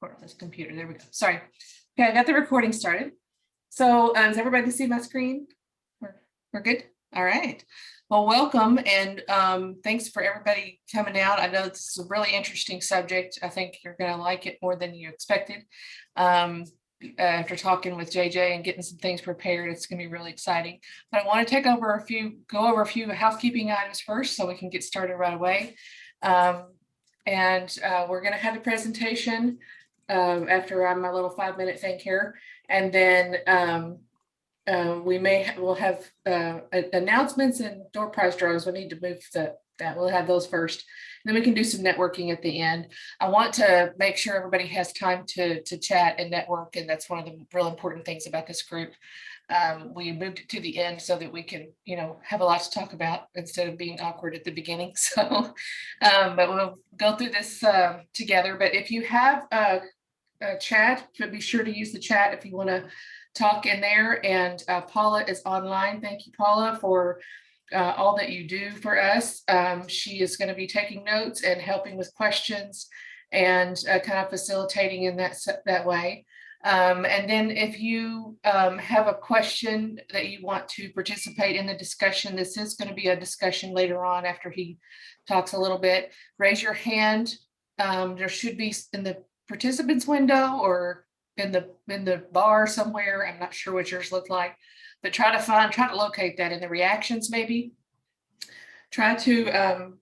record this computer. There we go. Sorry. Okay, I got the recording started. So does everybody see my screen? We're good? All right. Well, welcome, and thanks for everybody coming out. I know this is a really interesting subject. I think you're going to like it more than you expected. After talking with JJ and getting some things prepared, it's going to be really exciting. But I want to go over a few housekeeping items first so we can get started right away. We're going to have a presentation after my little 5-minute thing here. And then we'll have announcements and door prize draws. We need to move that. We'll have those first. And then we can do some networking at the end. I want to make sure everybody has time to chat and network. And that's one of the real important things about this group. We moved it to the end so that we can, have a lot to talk about instead of being awkward at the beginning. So, but we'll go through this together. But if you have a chat, be sure to use the chat if you want to talk in there. And Paula is online. Thank you, Paula, for all that you do for us. She is going to be taking notes and helping with questions and kind of facilitating in that way. And then if you have a question that you want to participate in the discussion, this is going to be a discussion later on after he talks a little bit. Raise your hand. There should be in the participants window or in the bar somewhere. I'm not sure what yours look like, but try to locate that in the reactions. Maybe try to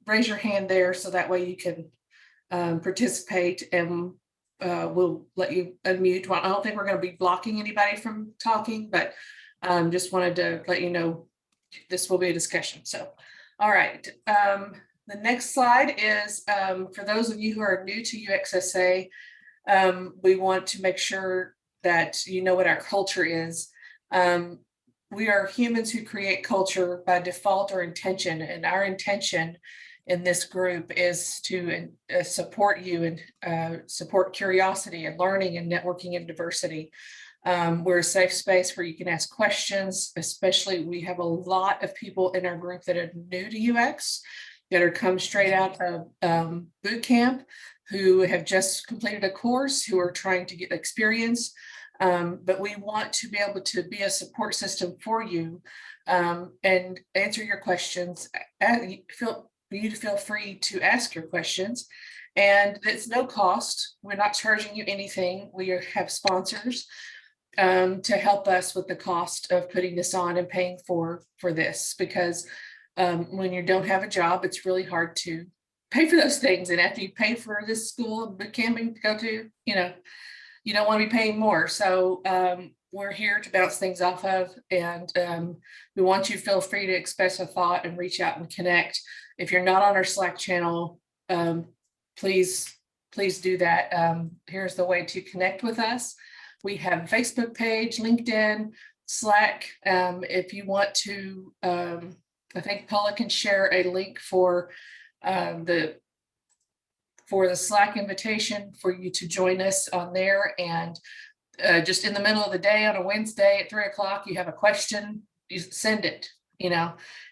raise your hand there so that way you can participate, and we'll let you unmute. Well, I don't think we're going to be blocking anybody from talking, but just wanted to let you know this will be a discussion. So, all right. The next slide is for those of you who are new to USAA. We want to make sure that you know what our culture is. We are humans who create culture by default or intention, and our intention in this group is to support you and support curiosity and learning and networking and diversity. We're a safe space where you can ask questions, especially we have a lot of people in our group that are new to UX, that are come straight out of boot camp, who have just completed a course, who are trying to get experience. But we want to be able to be a support system for you and answer your questions. You feel free to ask your questions, and it's no cost. We're not charging you anything. We have sponsors to help us with the cost of putting this on and paying for this, because when you don't have a job, it's really hard to pay for those things. And after you pay for this school boot camping to go to, you don't want to be paying more. So we're here to bounce things off of, and we want you to feel free to express a thought and reach out and connect. If you're not on our Slack channel, please do that. Here's the way to connect with us. We have a Facebook page, LinkedIn, Slack. If you want to, I think Paula can share a link for the Slack invitation for you to join us on there. And just in the middle of the day on a Wednesday at 3:00, you have a question, you send it,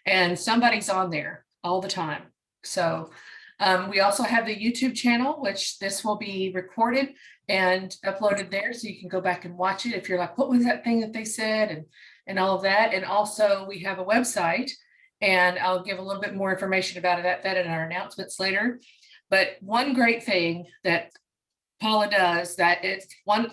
and somebody's on there all the time. So we also have the YouTube channel, which this will be recorded and uploaded there, so you can go back and watch it if you're like, what was that thing that they said, and all of that. And also we have a website, and I'll give a little bit more information about that in our announcements later. But one great thing that Paula does, that it's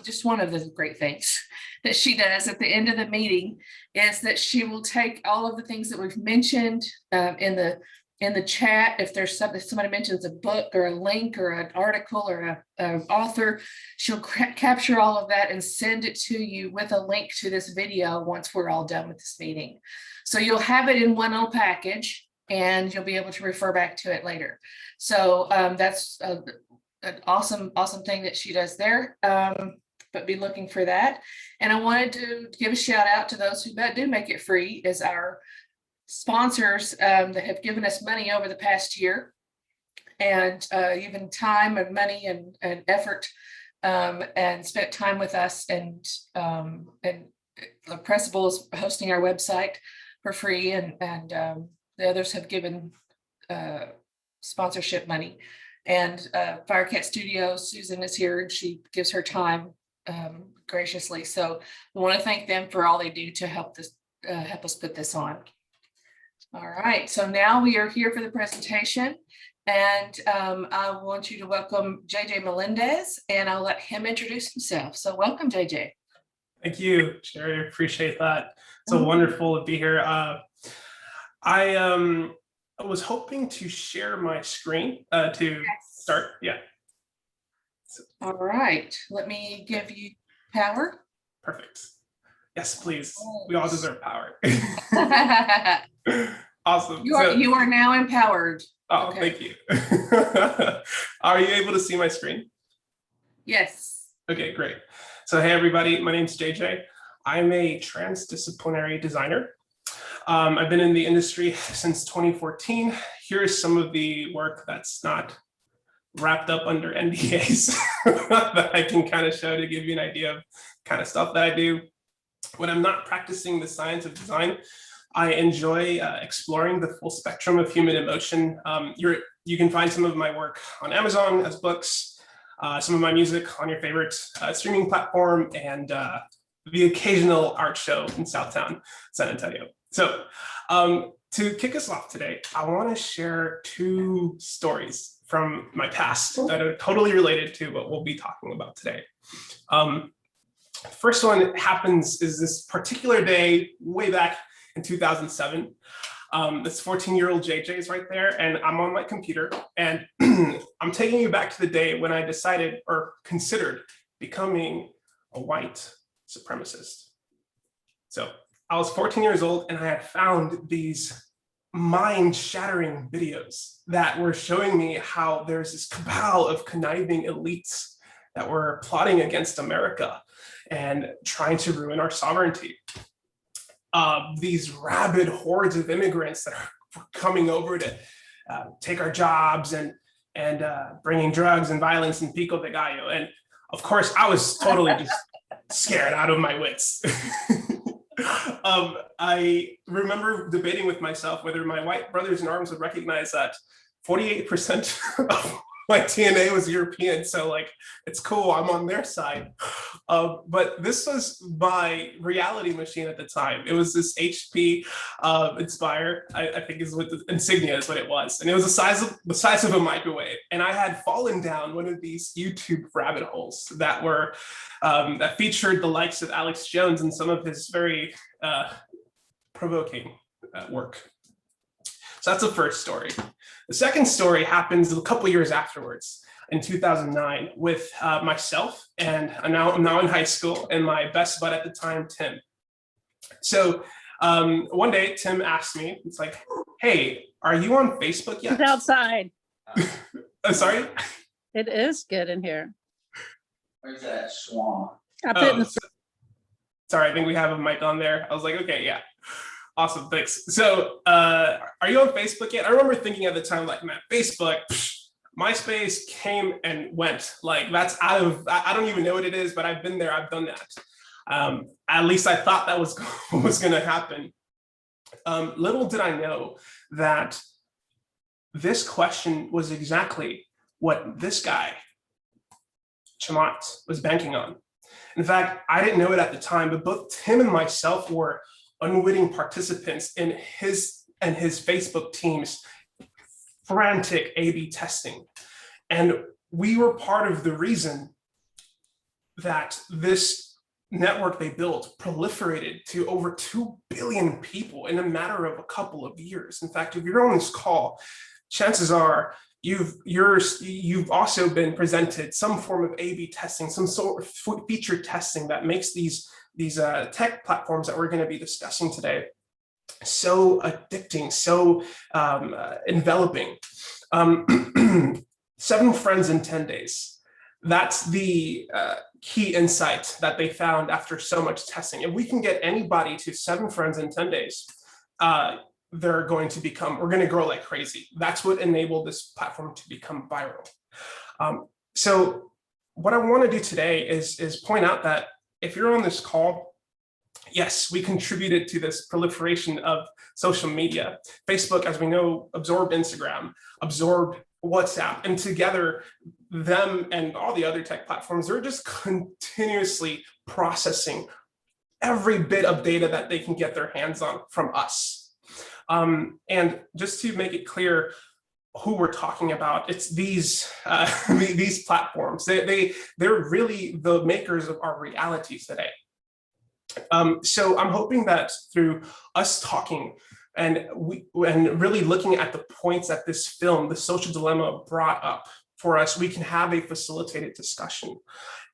just one of the great things that she does at the end of the meeting, is that she will take all of the things that we've mentioned in the chat. If there's something, if somebody mentions a book or a link or an article or an author, she'll capture all of that and send it to you with a link to this video once we're all done with this meeting. So you'll have it in one little package, and you'll be able to refer back to it later. So that's an awesome thing that she does there. But be looking for that. And I wanted to give a shout out to those who do make it free, as our sponsors that have given us money over the past year, and even time and money and effort, and spent time with us. And Pressable is hosting our website for free, and the others have given sponsorship money. And Firecat Studio, Susan is here and she gives her time graciously. So we want to thank them for all they do to help us put this on. All right, so now we are here for the presentation, and I want you to welcome JJ Melendez, and I'll let him introduce himself. So welcome, JJ. Thank you, Sherry. Appreciate that. So wonderful to be here. I was hoping to share my screen to start. Yeah. All right, let me give you power. Perfect. Yes, please. We all deserve power. Awesome. You are now empowered. Oh, okay. Thank you. Are you able to see my screen? Yes. Okay, great. So hey, everybody, my name's JJ. I'm a transdisciplinary designer. I've been in the industry since 2014. Here's some of the work that's not wrapped up under NDAs that I can kind of show to give you an idea of kind of stuff that I do. When I'm not practicing the science of design, I enjoy exploring the full spectrum of human emotion. You can find some of my work on Amazon as books, some of my music on your favorite streaming platform, and the occasional art show in Southtown, San Antonio. So to kick us off today, I want to share two stories from my past that are totally related to what we'll be talking about today. First one happens is this particular day way back in 2007. This 14-year-old JJ is right there, and I'm on my computer, and I'm taking you back to the day when I decided or considered becoming a white supremacist. So I was 14 years old, and I had found these mind-shattering videos that were showing me how there's this cabal of conniving elites that were plotting against America and trying to ruin our sovereignty. These rabid hordes of immigrants that are coming over to take our jobs and bringing drugs and violence and pico de gallo. And of course, I was totally just scared out of my wits. I remember debating with myself whether my white brothers in arms would recognize that 48% of my DNA was European, so like, it's cool, I'm on their side. But this was my reality machine at the time. It was this HP Inspire, I think is what the Insignia is what it was. And it was the size of a microwave. And I had fallen down one of these YouTube rabbit holes that were, that featured the likes of Alex Jones and some of his very provoking work. So that's the first story. The second story happens a couple years afterwards in 2009 with myself, and I'm now in high school, and my best bud at the time, Tim. So one day, Tim asked me, it's like, hey, are you on Facebook yet? It's outside. Sorry? It is good in here. Where's that swan? Sorry, I think we have a mic on there. I was like, okay, yeah. Awesome, thanks. So are you on Facebook yet? I remember thinking at the time, like, man, Facebook, MySpace came and went. Like, that's out of, I don't even know what it is, but I've been there, I've done that. At least I thought that was gonna happen. Little did I know that this question was exactly what this guy, Chamath, was banking on. In fact, I didn't know it at the time, but both Tim and myself were unwitting participants in his Facebook team's frantic A/B testing. And we were part of the reason that this network they built proliferated to over 2 billion people in a matter of a couple of years. In fact, if you're on this call, chances are you've also been presented some form of A/B testing, some sort of feature testing that makes these tech platforms that we're going to be discussing today so addicting, so enveloping. 7 friends in 10 days. That's the key insight that they found after so much testing. If we can get anybody to 7 friends in 10 days, we're going to grow like crazy. That's what enabled this platform to become viral. So what I want to do today is point out that if you're on this call, yes, we contributed to this proliferation of social media. Facebook, as we know, absorbed Instagram, absorbed WhatsApp, and together, them and all the other tech platforms, they're just continuously processing every bit of data that they can get their hands on from us. And just to make it clear who we're talking about, it's these these platforms. They're really the makers of our realities today. So I'm hoping that through us talking and really looking at the points that this film, The Social Dilemma, brought up for us, we can have a facilitated discussion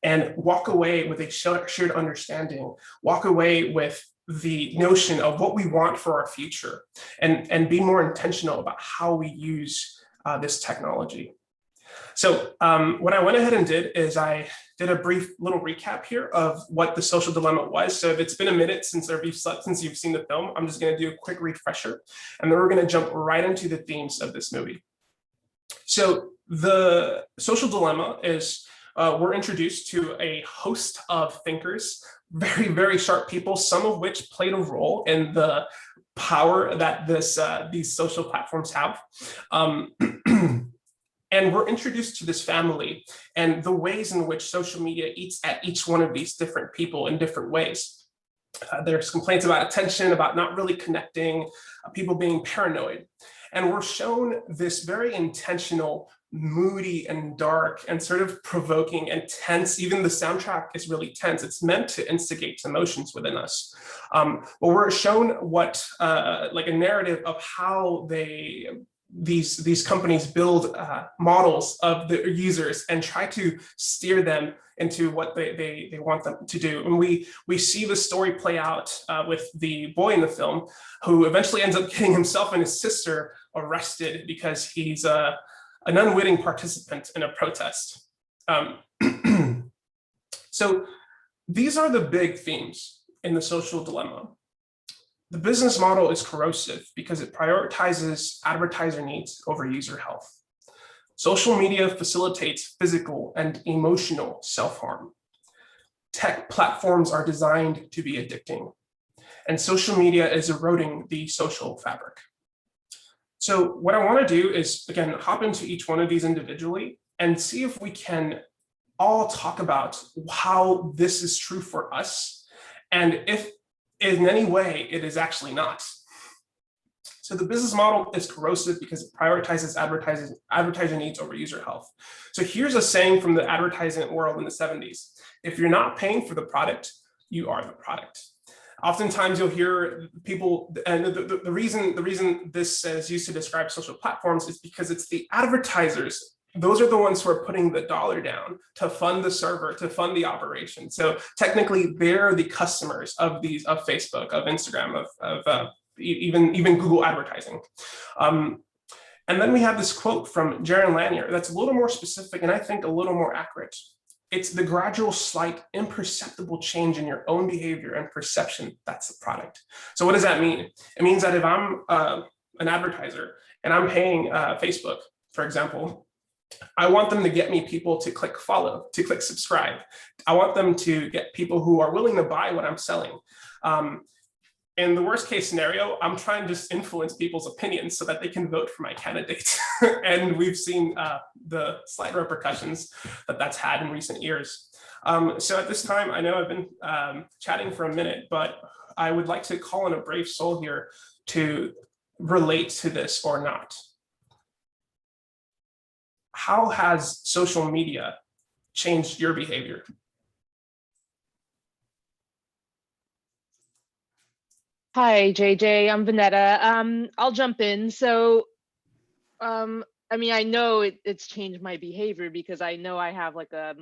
and walk away with a shared understanding, walk away with the notion of what we want for our future, and be more intentional about how we use this technology. So what I went ahead and did is I did a brief little recap here of what The Social Dilemma was. So if it's been a minute since you've seen the film, I'm just going to do a quick refresher, and then we're going to jump right into the themes of this movie. So The Social Dilemma is we're introduced to a host of thinkers, very, very sharp people, some of which played a role in the power that these social platforms have. And we're introduced to this family and the ways in which social media eats at each one of these different people in different ways. There's complaints about attention, about not really connecting, people being paranoid. And we're shown this very intentional, moody and dark and sort of provoking and tense. Even the soundtrack is really tense. It's meant to instigate emotions within us. But we're shown what, like a narrative of how these companies build models of the users and try to steer them into what they want them to do. And we see the story play out with the boy in the film, who eventually ends up getting himself and his sister arrested because he's an unwitting participant in a protest. So these are the big themes in The Social Dilemma. The business model is corrosive because it prioritizes advertiser needs over user health. Social media facilitates physical and emotional self-harm. Tech platforms are designed to be addicting, and social media is eroding the social fabric. So what I want to do is, again, hop into each one of these individually and see if we can all talk about how this is true for us, and if in any way it is actually not. So the business model is corrosive because it prioritizes advertiser needs over user health. So here's a saying from the advertising world in the 70s. If you're not paying for the product, you are the product. Oftentimes you'll hear people, and the reason this is used to describe social platforms is because it's the advertisers. Those are the ones who are putting the dollar down to fund the server, to fund the operation. So technically, they're the customers of Facebook, of Instagram, of even Google advertising. And then we have this quote from Jaron Lanier that's a little more specific and I think a little more accurate. It's the gradual, slight, imperceptible change in your own behavior and perception that's the product. So what does that mean? It means that if I'm an advertiser and I'm paying Facebook, for example, I want them to get me people to click follow, to click subscribe. I want them to get people who are willing to buy what I'm selling. In the worst case scenario, I'm trying to just influence people's opinions so that they can vote for my candidate. And we've seen the slight repercussions that that's had in recent years. So at this time, I know I've been chatting for a minute, but I would like to call on a brave soul here to relate to this or not. How has social media changed your behavior? Hi, JJ. I'm Vanetta. I'll jump in. So, I mean, I know it's changed my behavior because I know I have like a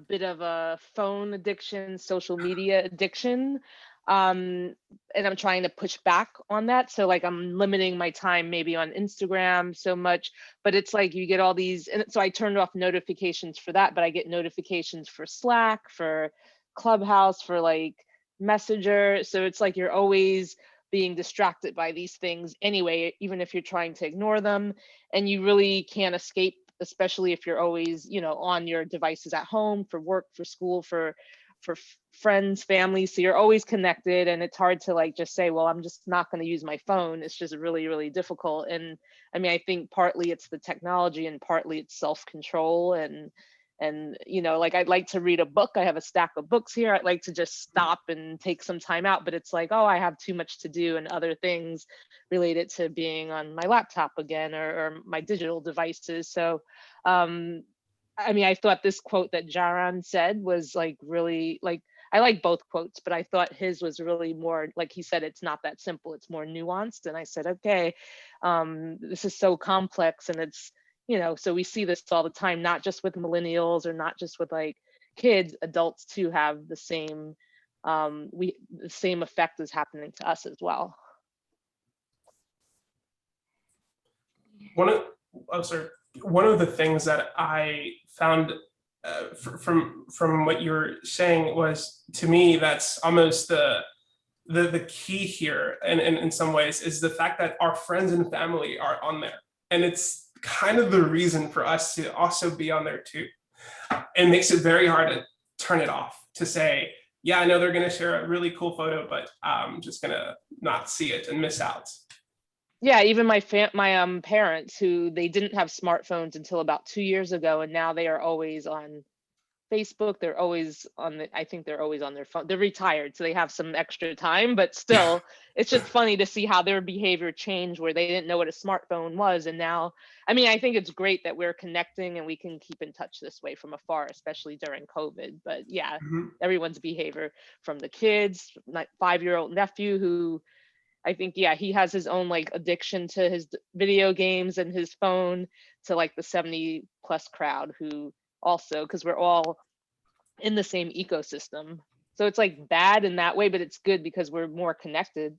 bit of a phone addiction, social media addiction. And I'm trying to push back on that. So like I'm limiting my time maybe on Instagram so much, but it's like you get all these, and so I turned off notifications for that, but I get notifications for Slack, for Clubhouse, for like Messenger. So it's like you're always being distracted by these things anyway, even if you're trying to ignore them, and you really can't escape, especially if you're always, you know, on your devices at home for work, for school, for for friends, family. So you're always connected, and it's hard to like just say, well, I'm just not going to use my phone. It's just really, really difficult. And I mean, I think partly it's the technology and partly it's self-control. And you know, like I'd like to read a book. I have a stack of books here. I'd like to just stop and take some time out, but it's like, oh, I have too much to do and other things related to being on my laptop again, or my digital devices. So I mean, I thought this quote that Jaron said was like really, like, I like both quotes, but I thought his was really more, like he said, it's not that simple, it's more nuanced. And I said, okay, this is so complex, and it's, you know, so we see this all the time, not just with millennials or not just with like kids, adults too have the same, the same effect is happening to us as well. One of the things that I found from what you were saying was, to me, that's almost the key here, and in some ways, is the fact that our friends and family are on there, and it's kind of the reason for us to also be on there too. It makes it very hard to turn it off, to say, yeah, I know they're going to share a really cool photo, but I'm just going to not see it and miss out. Yeah, even my parents, who they didn't have smartphones until about 2 years ago, and now they are always on Facebook. They're always on I think they're always on their phone. They're retired, so they have some extra time, but still, it's just funny to see how their behavior changed, where they didn't know what a smartphone was. And now, I mean, I think it's great that we're connecting and we can keep in touch this way from afar, especially during COVID. But yeah, everyone's behavior, from the kids, my 5-year-old nephew, who I think, yeah, he has his own like addiction to his video games and his phone, to like the 70+ crowd who also, because we're all in the same ecosystem. So it's like bad in that way, but it's good because we're more connected.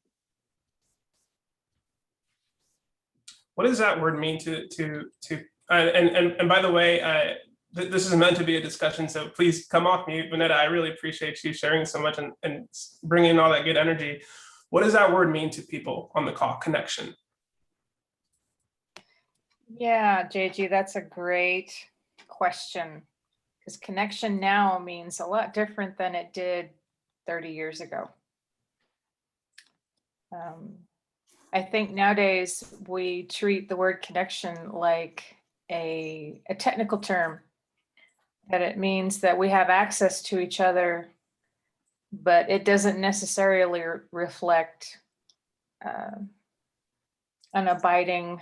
What does that word mean and by the way, this is meant to be a discussion, so please come off mute, Vanetta. I really appreciate you sharing so much and bringing all that good energy. What does that word mean to people on the call? Connection. Yeah, JG, that's a great question, because connection now means a lot different than it did 30 years ago. I think nowadays we treat the word connection like a technical term, that it means that we have access to each other, but it doesn't necessarily reflect an abiding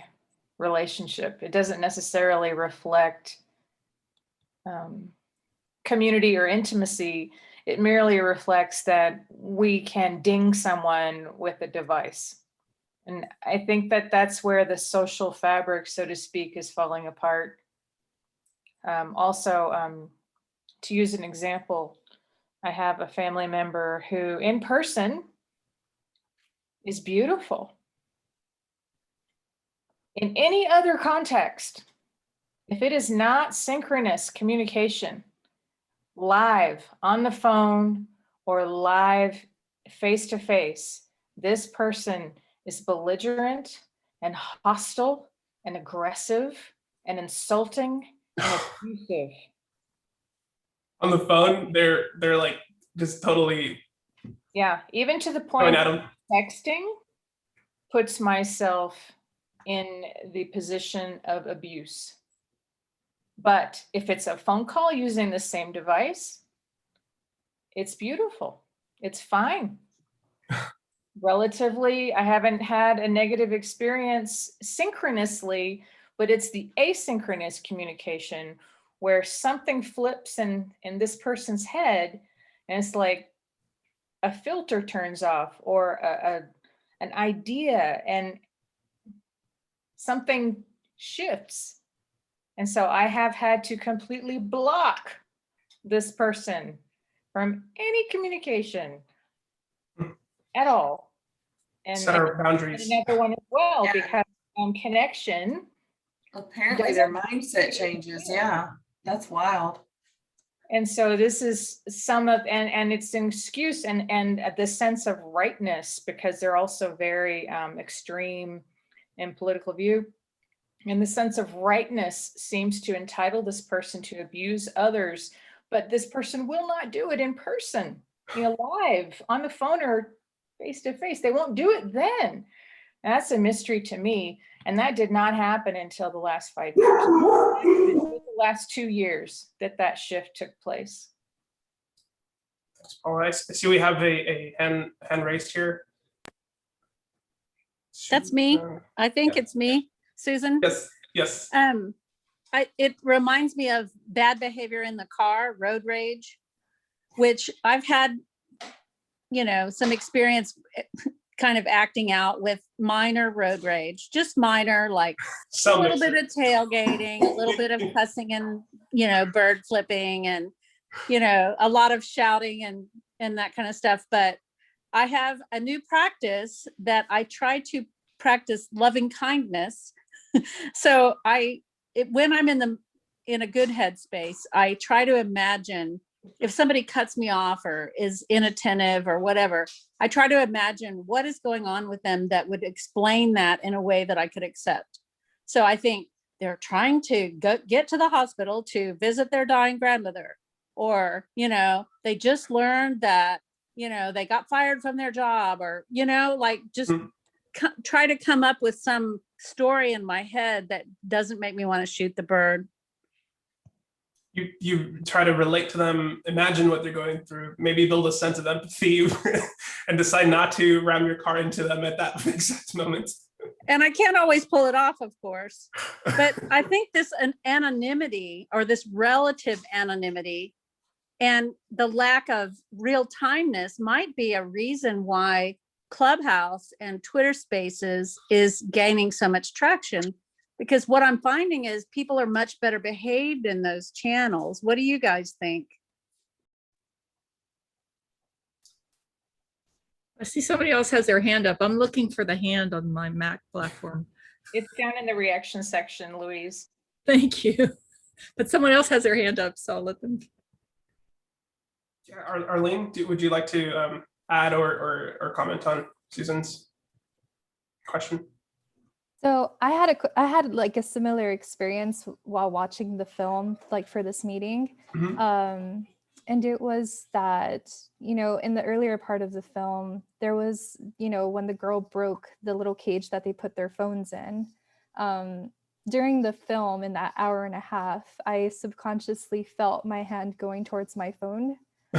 relationship. It doesn't necessarily reflect community or intimacy. It merely reflects that we can ding someone with a device. And I think that that's where the social fabric, so to speak, is falling apart. Also, to use an example, I have a family member who in person is beautiful. In any other context, if it is not synchronous communication, live on the phone or live face-to-face, this person is belligerent and hostile and aggressive and insulting and abusive. On the phone, they're like just totally, yeah, even to the point at of texting puts myself in the position of abuse. But if it's a phone call using the same device, it's beautiful. It's fine. Relatively, I haven't had a negative experience synchronously, but it's the asynchronous communication where something flips in this person's head, and it's like a filter turns off, or an idea, and something shifts. And so I have had to completely block this person from any communication at all. And set our boundaries. another one as well, because connection. Apparently their mindset changes. Yeah, that's wild. And so this is some of, and it's an excuse and the sense of rightness, because they're also very extreme in political view. And the sense of rightness seems to entitle this person to abuse others but this person will not do it in person, live on the phone or face to face. They won't do it then. That's a mystery to me. And that did not happen until the last 5 years. The last 2 years that shift took place. Thanks, Paul. I see we have a hand raised here. That's me. I think it's me, Susan. Yes. It reminds me of bad behavior in the car, road rage, which I've had, some experience kind of acting out with minor road rage, just minor, like a little bit of tailgating, a little bit of cussing and, bird flipping and, a lot of shouting and that kind of stuff. But I have a new practice that I try to practice loving kindness. So when I'm in a good headspace, I try to imagine if somebody cuts me off or is inattentive or whatever, I try to imagine what is going on with them that would explain that in a way that I could accept. So I think they're trying to get to the hospital to visit their dying grandmother, or, they just learned that, they got fired from their job, or, just try to come up with some story in my head that doesn't make me want to shoot the bird. You try to relate to them, imagine what they're going through, maybe build a sense of empathy and decide not to ram your car into them at that exact moment. And I can't always pull it off, of course, but I think this anonymity, or this relative anonymity, and the lack of real timeness might be a reason why Clubhouse and Twitter Spaces is gaining so much traction, because what I'm finding is people are much better behaved in those channels. What do you guys think? I see somebody else has their hand up. I'm looking for the hand on my Mac platform. It's down in the reaction section, Louise. Thank you. But someone else has their hand up, so I'll let them. Yeah, Arlene, would you like to add or comment on Susan's question? So I had like a similar experience while watching the film, like for this meeting. Mm-hmm. And it was that, in the earlier part of the film, there was, when the girl broke the little cage that they put their phones in. During the film, in that hour and a half, I subconsciously felt my hand going towards my phone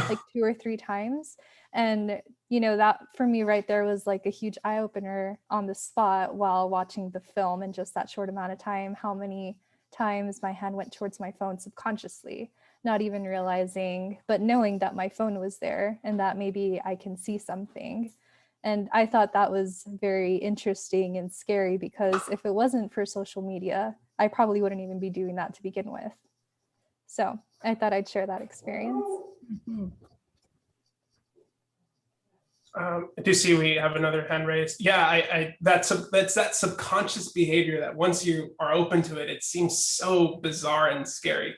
like 2 or 3 times. And, that for me right there was like a huge eye opener on the spot while watching the film in just that short amount of time, how many times my hand went towards my phone subconsciously, not even realizing, but knowing that my phone was there and that maybe I can see something. And I thought that was very interesting and scary, because if it wasn't for social media, I probably wouldn't even be doing that to begin with. So I thought I'd share that experience. Mm-hmm. I do see we have another hand raised. Yeah, that's that subconscious behavior that once you are open to it, it seems so bizarre and scary.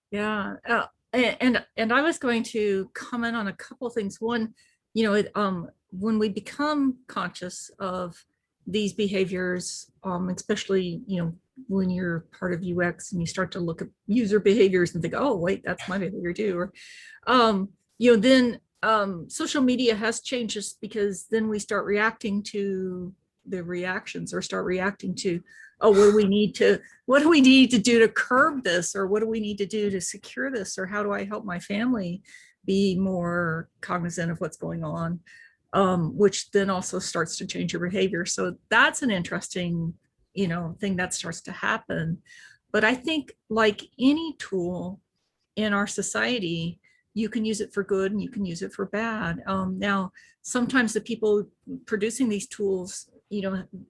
Yeah, and I was going to comment on a couple of things. One, when we become conscious of these behaviors, especially when you're part of UX and you start to look at user behaviors and think, oh wait, that's my behavior too, or then social media has changed us, because then we start reacting to the reactions, or start reacting to, oh, what do we need to do to curb this, or what do we need to do to secure this, or how do I help my family be more cognizant of what's going on, which then also starts to change your behavior. So that's an interesting thing that starts to happen. But I think, like any tool in our society, you can use it for good and you can use it for bad. Now, sometimes the people producing these tools,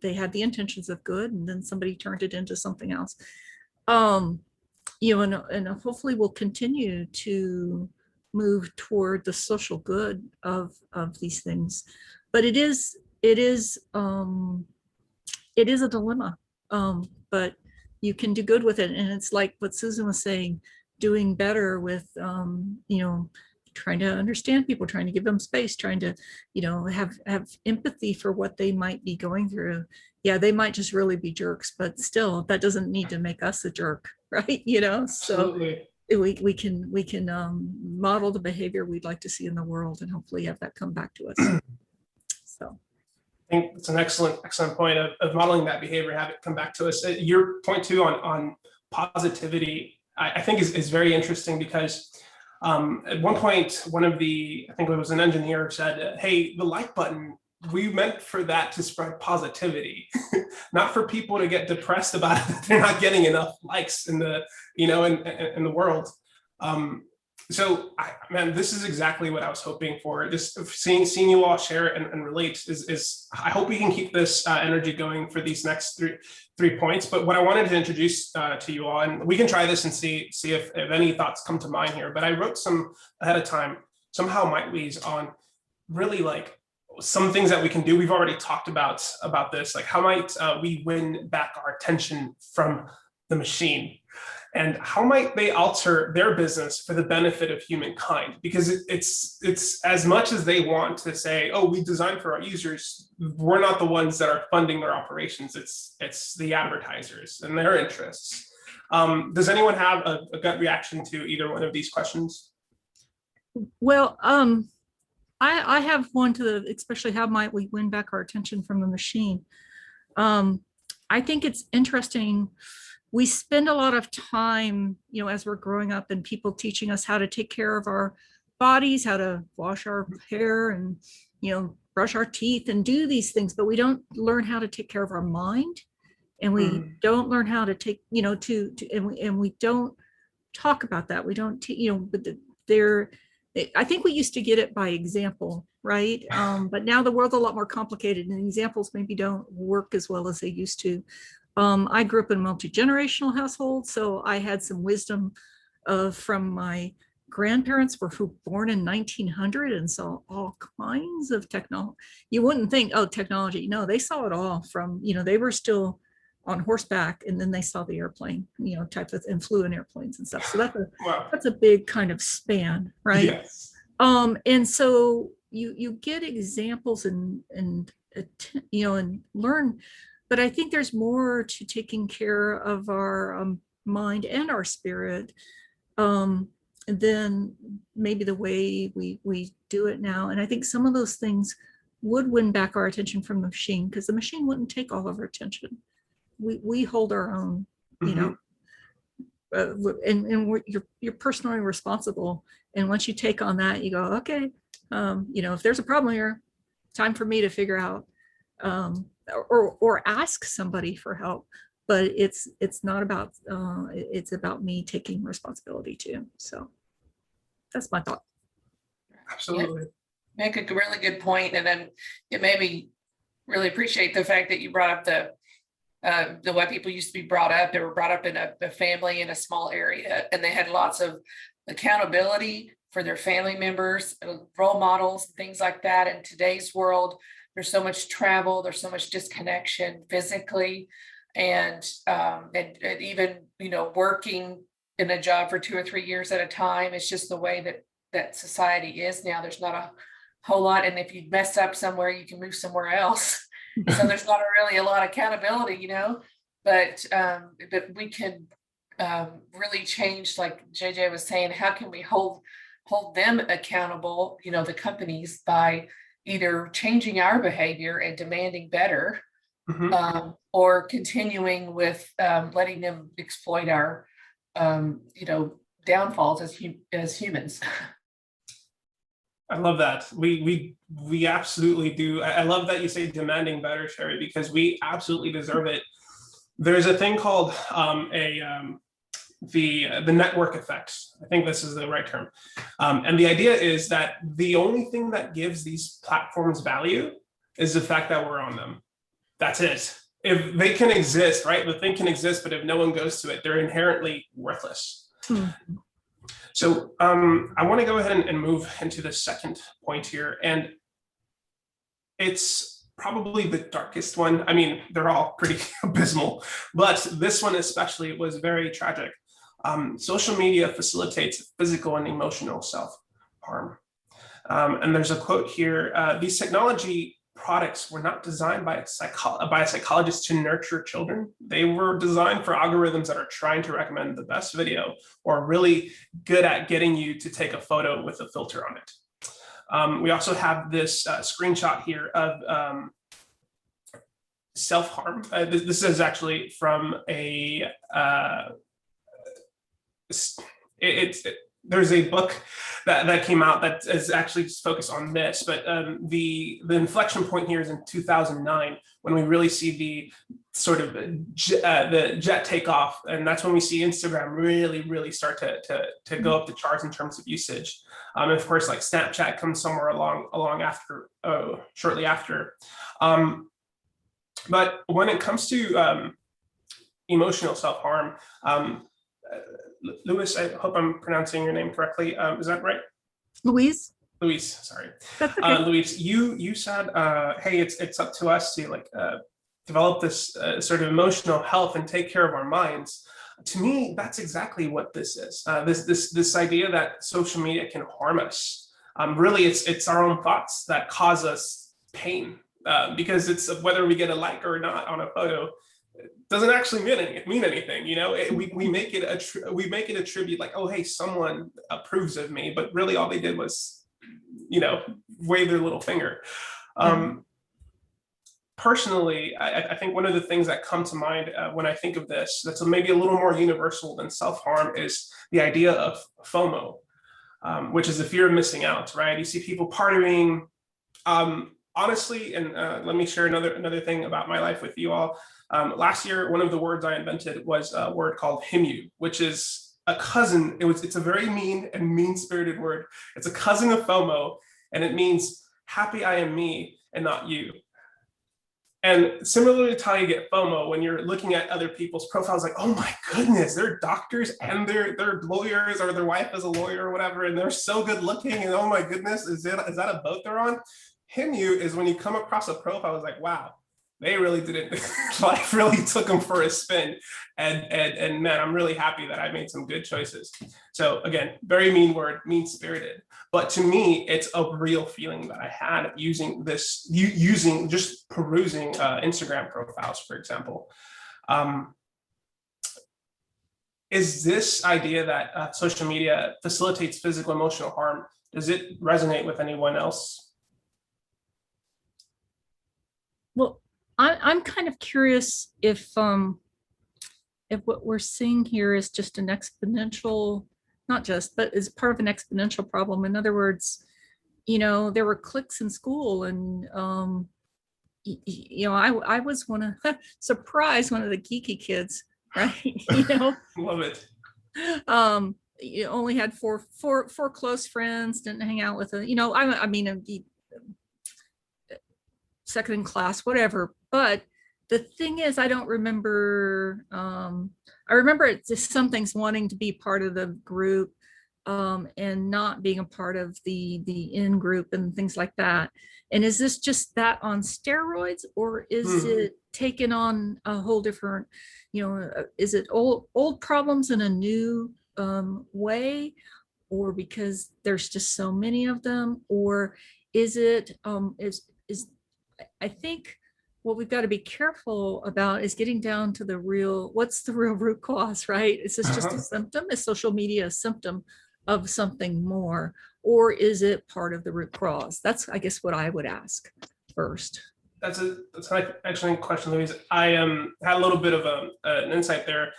they had the intentions of good, and then somebody turned it into something else. And hopefully we'll continue to move toward the social good of these things. But it is a dilemma, but you can do good with it. And it's like what Susan was saying, doing better with, trying to understand people, trying to give them space, trying to, have empathy for what they might be going through. Yeah, they might just really be jerks, but still, that doesn't need to make us a jerk, right? Absolutely. we can model the behavior we'd like to see in the world, and hopefully have that come back to us. So I think it's an excellent point of modeling that behavior, have it come back to us. Your point too on positivity, I think is very interesting, because at one point, I think it was an engineer said, hey, the like button, we meant for that to spread positivity, not for people to get depressed about it, that they're not getting enough likes in the, in the world. So man, this is exactly what I was hoping for. Just seeing you all share and relate is I hope we can keep this energy going for these next three points. But what I wanted to introduce to you all, and we can try this and see if any thoughts come to mind here, but I wrote some ahead of time, some how might we's on really like some things that we can do. We've already talked about this, like how might we win back our attention from the machine? And how might they alter their business for the benefit of humankind? Because it's as much as they want to say, oh, we designed for our users, we're not the ones that are funding their operations. It's the advertisers and their interests. Does anyone have a gut reaction to either one of these questions? Well, I have one especially how might we win back our attention from the machine? I think it's interesting. We spend a lot of time, as we're growing up, and people teaching us how to take care of our bodies, how to wash our hair and, brush our teeth and do these things, but we don't learn how to take care of our mind. And we don't learn how to take, and we don't talk about that. We don't, I think we used to get it by example, right? But now the world's a lot more complicated, and examples maybe don't work as well as they used to. I grew up in a multi-generational household, so I had some wisdom from my grandparents who were born in 1900 and saw all kinds of technology. You wouldn't think, oh, technology. No, they saw it all from, they were still on horseback, and then they saw the airplane, type of, and flew in airplanes and stuff. So that's a big kind of span, right? Yes. And so you get examples and learn. But I think there's more to taking care of our mind and our spirit than maybe the way we do it now. And I think some of those things would win back our attention from the machine, because the machine wouldn't take all of our attention. We hold our own, and you're personally responsible. And once you take on that, you go, okay, if there's a problem here, time for me to figure out. Or ask somebody for help, but it's not about it's about me taking responsibility too. So that's my thought. Absolutely. Make a really good point, and then it made me really appreciate the fact that you brought up the way people used to be brought up. They were brought up in a family in a small area, and they had lots of accountability for their family members, role models, and things like that. In today's world, there's so much travel, there's so much disconnection physically, and even, working in a job for 2 or 3 years at a time. It's just the way that society is now. There's not a whole lot. And if you mess up somewhere, you can move somewhere else. So there's not really a lot of accountability, but we can really change, like JJ was saying, how can we hold them accountable, the companies, by either changing our behavior and demanding better, or continuing with letting them exploit our, downfalls as humans. I love that. We absolutely do. I love that you say demanding better, Sherry, because we absolutely deserve it. There's a thing called the network effect. I think this is the right term. And the idea is that the only thing that gives these platforms value is the fact that we're on them. That's it. If they can exist, right? The thing can exist, but if no one goes to it, they're inherently worthless. So I want to go ahead and move into the second point here. And it's probably the darkest one. I mean, they're all pretty abysmal, but this one especially was very tragic. Social media facilitates physical and emotional self-harm. And there's a quote here, these technology products were not designed by a psychologist to nurture children. They were designed for algorithms that are trying to recommend the best video or really good at getting you to take a photo with a filter on it. We also have this screenshot here of self-harm. This is actually from a, there's a book that came out that is actually focused on this, but the inflection point here is in 2009 when we really see the sort of the jet takeoff, and that's when we see Instagram really start to go up the charts in terms of usage. And of course, like Snapchat comes somewhere along after, shortly after. But when it comes to emotional self-harm, Louis, I hope I'm pronouncing your name correctly. Is that right? Louise? Louise, sorry. That's okay. Louise, you said, hey, it's up to us to like develop this sort of emotional health and take care of our minds. To me, that's exactly what this is. This idea that social media can harm us. Really, it's our own thoughts that cause us pain, because it's whether we get a like or not on a photo. Doesn't actually mean anything, you know. We make it a tribute, like, oh hey, someone approves of me, but really all they did was, you know, wave their little finger. Personally, I think one of the things that come to mind when I think of this, that's maybe a little more universal than self-harm, is the idea of FOMO, which is the fear of missing out, right? You see people partying. Honestly, and let me share another thing about my life with you all. Last year, one of the words I invented was a word called HIMU, which is a cousin. It's a very mean-spirited word. It's a cousin of FOMO, and it means happy I am me and not you. And similarly to how you get FOMO when you're looking at other people's profiles, like, oh my goodness, they're doctors and they're lawyers, or their wife is a lawyer or whatever, and they're so good looking, and oh my goodness, is that a boat they're on? HIMU is when you come across a profile, it's like, wow, they really didn't, life really took them for a spin. And man, I'm really happy that I made some good choices. So again, very mean word, mean-spirited. But to me, it's a real feeling that I had using just perusing Instagram profiles, for example. Is this idea that social media facilitates physical emotional harm, does it resonate with anyone else? Well, I'm kind of curious if what we're seeing here is just an exponential, not just, but is part of an exponential problem. In other words, you know, there were cliques in school, and you know, I was one of one of the geeky kids, right? You know, Love it. You only had four close friends, didn't hang out with you know, I mean, second in class, whatever. But the thing is, I don't remember, I remember it's just some things wanting to be part of the group and not being a part of the in group and things like that. And is this just that on steroids, or is it taken on a whole different, you know, is it old problems in a new way, or because there's just so many of them, or is it, I think what we've got to be careful about is getting down to what's the real root cause, right? Is this just a symptom? Is social media a symptom of something more, or is it part of the root cause? That's, I guess, what I would ask first. That's an excellent question, Louise. I had a little bit of an insight there.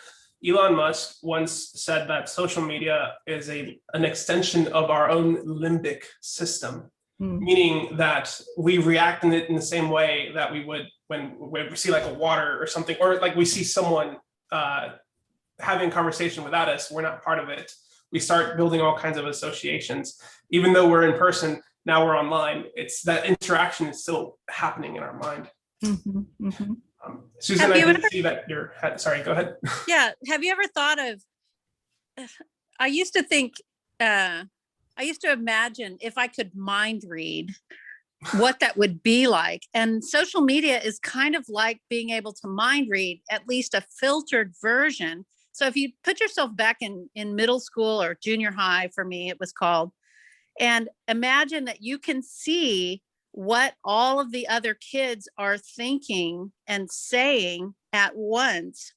Elon Musk once said that social media is an extension of our own limbic system. Meaning that we react in the same way that we would when we see like a water or something, or like we see someone having a conversation without us, we're not part of it. We start building all kinds of associations. Even though we're in person, now we're online. It's that interaction is still happening in our mind. Susan, I did see that your head. Sorry, go ahead. Yeah. Have you ever thought of, I used to think, I used to imagine if I could mind read what that would be like. And social media is kind of like being able to mind read, at least a filtered version. So if you put yourself back in middle school or junior high, for me, it was called, and imagine that you can see what all of the other kids are thinking and saying at once,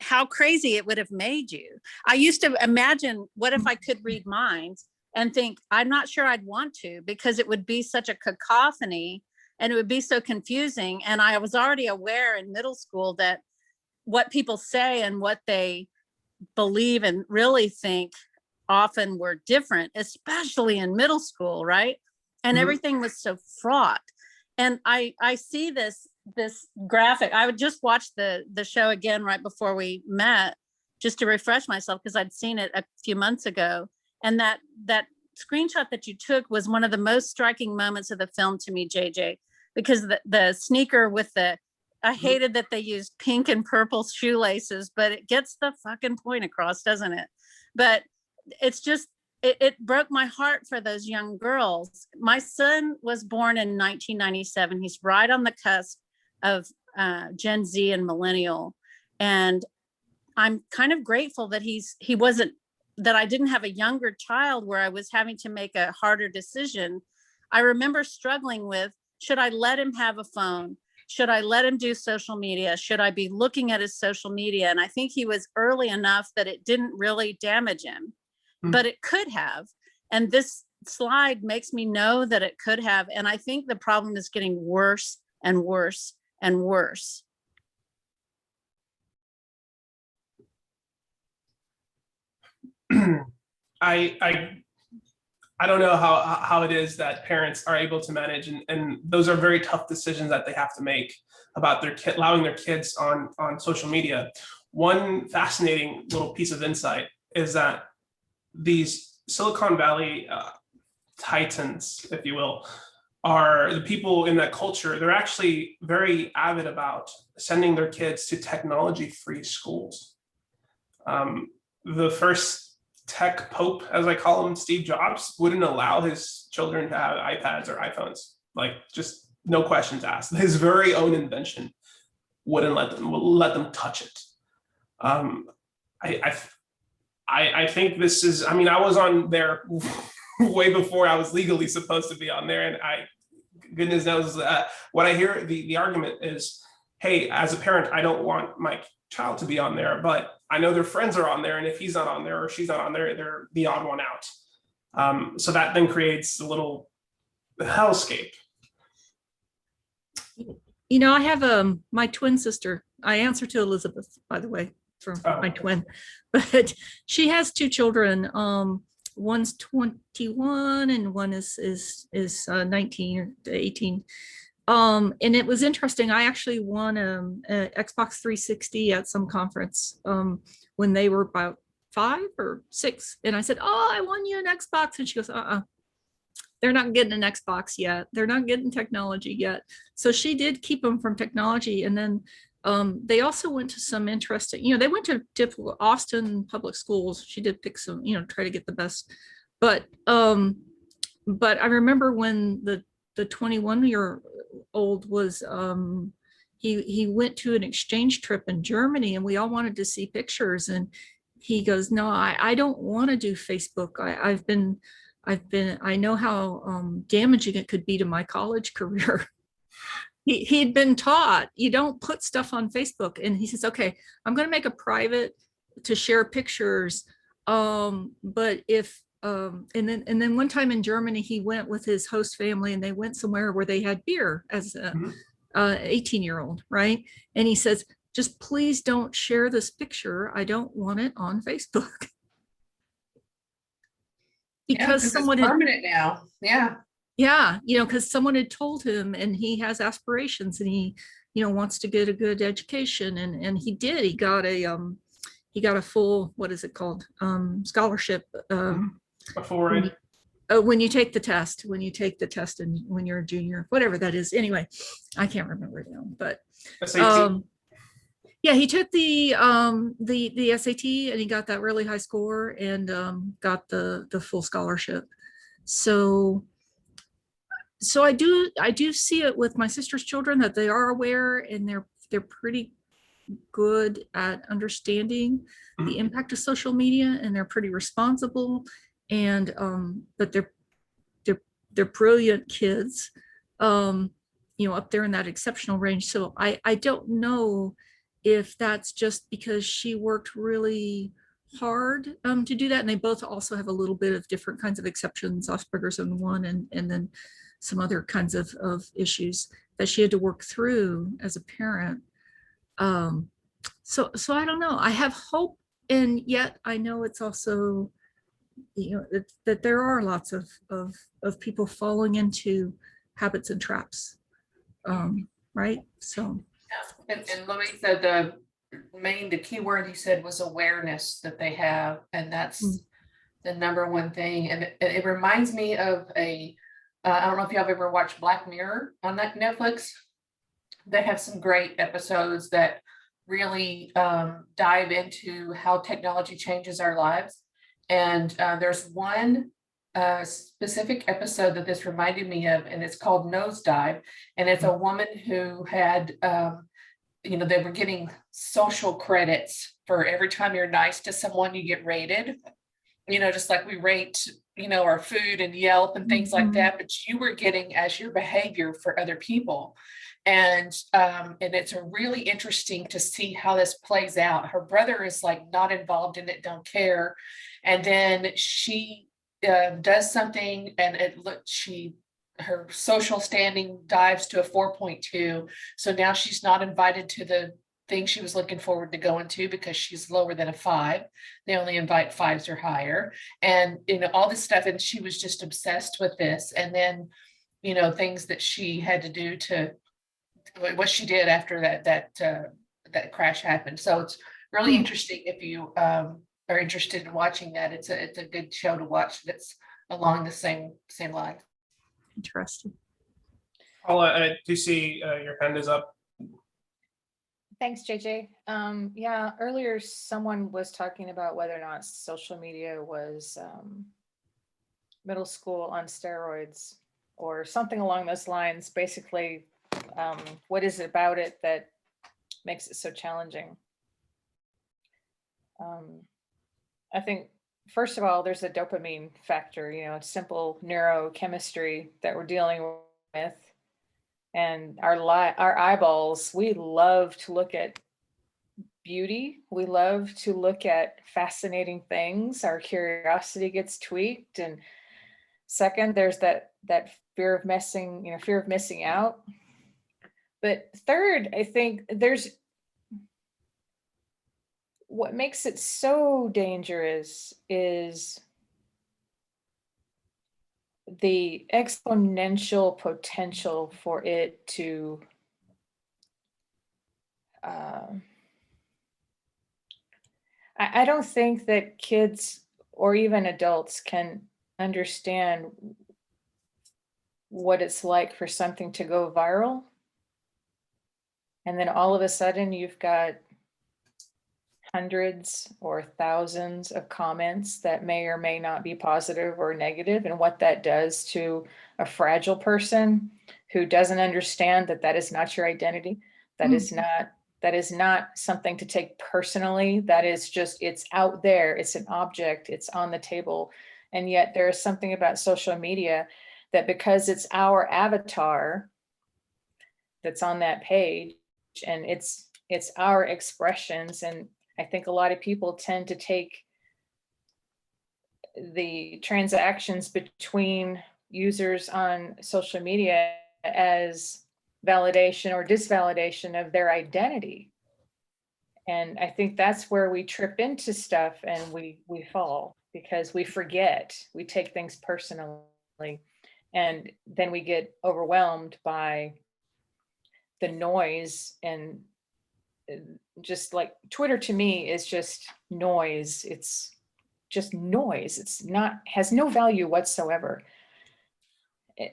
how crazy it would have made you. I used to imagine, what if I could read minds, and think, I'm not sure I'd want to, because it would be such a cacophony and it would be so confusing. And I was already aware in middle school that what people say and what they believe and really think often were different, especially in middle school, right? And everything was so fraught. And I see this graphic. I would just watch the show again right before we met, just to refresh myself, because I'd seen it a few months ago. And that screenshot that you took was one of the most striking moments of the film to me, JJ, because the sneaker with I hated that they used pink and purple shoelaces, but it gets the fucking point across, doesn't it? But it's just, it broke my heart for those young girls. My son was born in 1997. He's right on the cusp of Gen Z and millennial. And I'm kind of grateful that that I didn't have a younger child where I was having to make a harder decision. I remember struggling with, should I let him have a phone? Should I let him do social media? Should I be looking at his social media? And I think he was early enough that it didn't really damage him, but it could have. And this slide makes me know that it could have. And I think the problem is getting worse and worse and worse. I don't know how it is that parents are able to manage, and those are very tough decisions that they have to make about allowing their kids on social media. One fascinating little piece of insight is that these Silicon Valley titans, if you will, are the people in that culture. They're actually very avid about sending their kids to technology-free schools. The first tech pope, as I call him, Steve Jobs, wouldn't allow his children to have iPads or iPhones, like just no questions asked. His very own invention wouldn't let them touch it. I think this is, I mean, I was on there way before I was legally supposed to be on there, and goodness knows what I hear the argument is, hey, as a parent, I don't want my child to be on there, but I know their friends are on there, and if he's not on there or she's not on there, they're the odd one out. So that then creates a little hellscape. You know, I have my twin sister. I answer to Elizabeth, by the way, for my twin, but she has two children. One's 21 and one is 19 or 18. And it was interesting. I actually won an Xbox 360 at some conference when they were about 5 or 6. And I said, oh, I won you an Xbox. And she goes, they're not getting an Xbox yet. They're not getting technology yet. So she did keep them from technology. And then they also went to some interesting, they went to typical Austin public schools. She did pick some, try to get the best. But I remember when the 21-year-old was, he went to an exchange trip in Germany, and we all wanted to see pictures. And he goes, no, I don't want to do Facebook. I know how damaging it could be to my college career. He'd been taught, you don't put stuff on Facebook. And he says, okay, I'm going to make a private to share pictures. But if, and then one time in Germany, he went with his host family, and they went somewhere where they had beer as an 18-year-old, right? And he says, just please don't share this picture. I don't want it on Facebook. Because someone it's permanent now. Yeah, because someone had told him, and he has aspirations, and he, wants to get a good education, and he did. He got a full, what is it called, scholarship. When you take the test, and when you're a junior, whatever that is. Anyway, I can't remember it now, but yeah, he took the SAT, and he got that really high score, and got the full scholarship. So I do see it with my sister's children, that they are aware, and they're pretty good at understanding the impact of social media, and they're pretty responsible, and but they're brilliant kids, you know, up there in that exceptional range. So I don't know if that's just because she worked really hard to do that. And they both also have a little bit of different kinds of exceptions, Asperger's in one, and then some other kinds of issues that she had to work through as a parent. So I don't know. I have hope, and yet I know it's also, you know, that there are lots of people falling into habits and traps, right? So. And Louisa, the key word you said was awareness that they have, and that's the number one thing. And it reminds me of I don't know if y'all have ever watched Black Mirror on that Netflix. They have some great episodes that really dive into how technology changes our lives. And there's one specific episode that this reminded me of, and it's called Nosedive. And it's a woman who had, you know, they were getting social credits for every time you're nice to someone, you get rated, you know, just like we rate, you know, our food and Yelp and things like that, but you were getting as your behavior for other people. And it's really interesting to see how this plays out. Her brother is like not involved in it, don't care. And then she does something, and her social standing dives to a 4.2. So now she's not invited to the thing she was looking forward to going to because she's lower than a 5. They only invite 5s or higher, and you know, all this stuff. And she was just obsessed with this. And then, you know, things that she had to do to what she did after that crash happened. So it's really interesting if you are interested in watching that. It's a good show to watch that's along the same line. Interesting. Paula, I do see your hand is up. Thanks, JJ. Yeah, earlier someone was talking about whether or not social media was middle school on steroids or something along those lines. Basically, what is it about it that makes it so challenging? I think, first of all, there's a dopamine factor, you know, simple neurochemistry that we're dealing with. And our eyeballs, we love to look at beauty. We love to look at fascinating things. Our curiosity gets tweaked. And second, there's that fear of missing out. But third, I think there's what makes it so dangerous is the exponential potential for it to I don't think that kids or even adults can understand what it's like for something to go viral. And then all of a sudden you've got hundreds or thousands of comments that may or may not be positive or negative, and what that does to a fragile person who doesn't understand that that is not your identity. That is not something to take personally. That is just, it's out there. It's an object. It's on the table. And yet there is something about social media that because it's our avatar that's on that page and it's our expressions. And I think a lot of people tend to take the transactions between users on social media as validation or disvalidation of their identity. And I think that's where we trip into stuff and we fall, because we forget, we take things personally, and then we get overwhelmed by the noise. And just like Twitter to me is just noise. It's just noise. It's not, has no value whatsoever.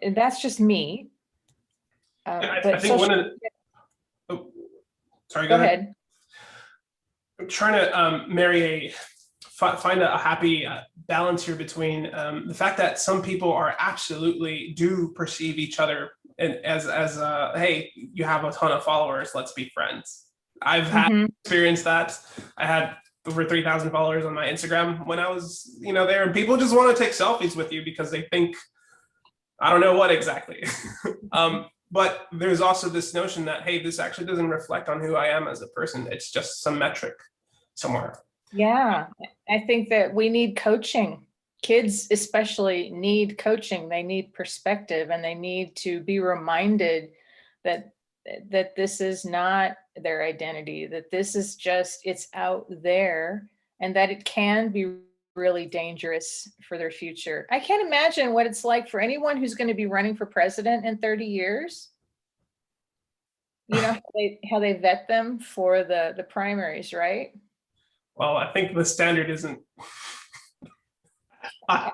And that's just me. I think one of the, sorry, go ahead. I'm trying to find a happy balance here between the fact that some people are absolutely do perceive each other as hey, you have a ton of followers, let's be friends. I've had experienced that. I had over 3,000 followers on my Instagram when I was, there, and people just want to take selfies with you because they think I don't know what exactly. But there's also this notion that, hey, this actually doesn't reflect on who I am as a person. It's just some metric somewhere. Yeah, I think that we need coaching. Kids especially need coaching. They need perspective, and they need to be reminded that this is not their identity, that this is just, it's out there, and that it can be really dangerous for their future. I can't imagine what it's like for anyone who's going to be running for president in 30 years. You know, how they vet them for the primaries, right? Well, I think the standard isn't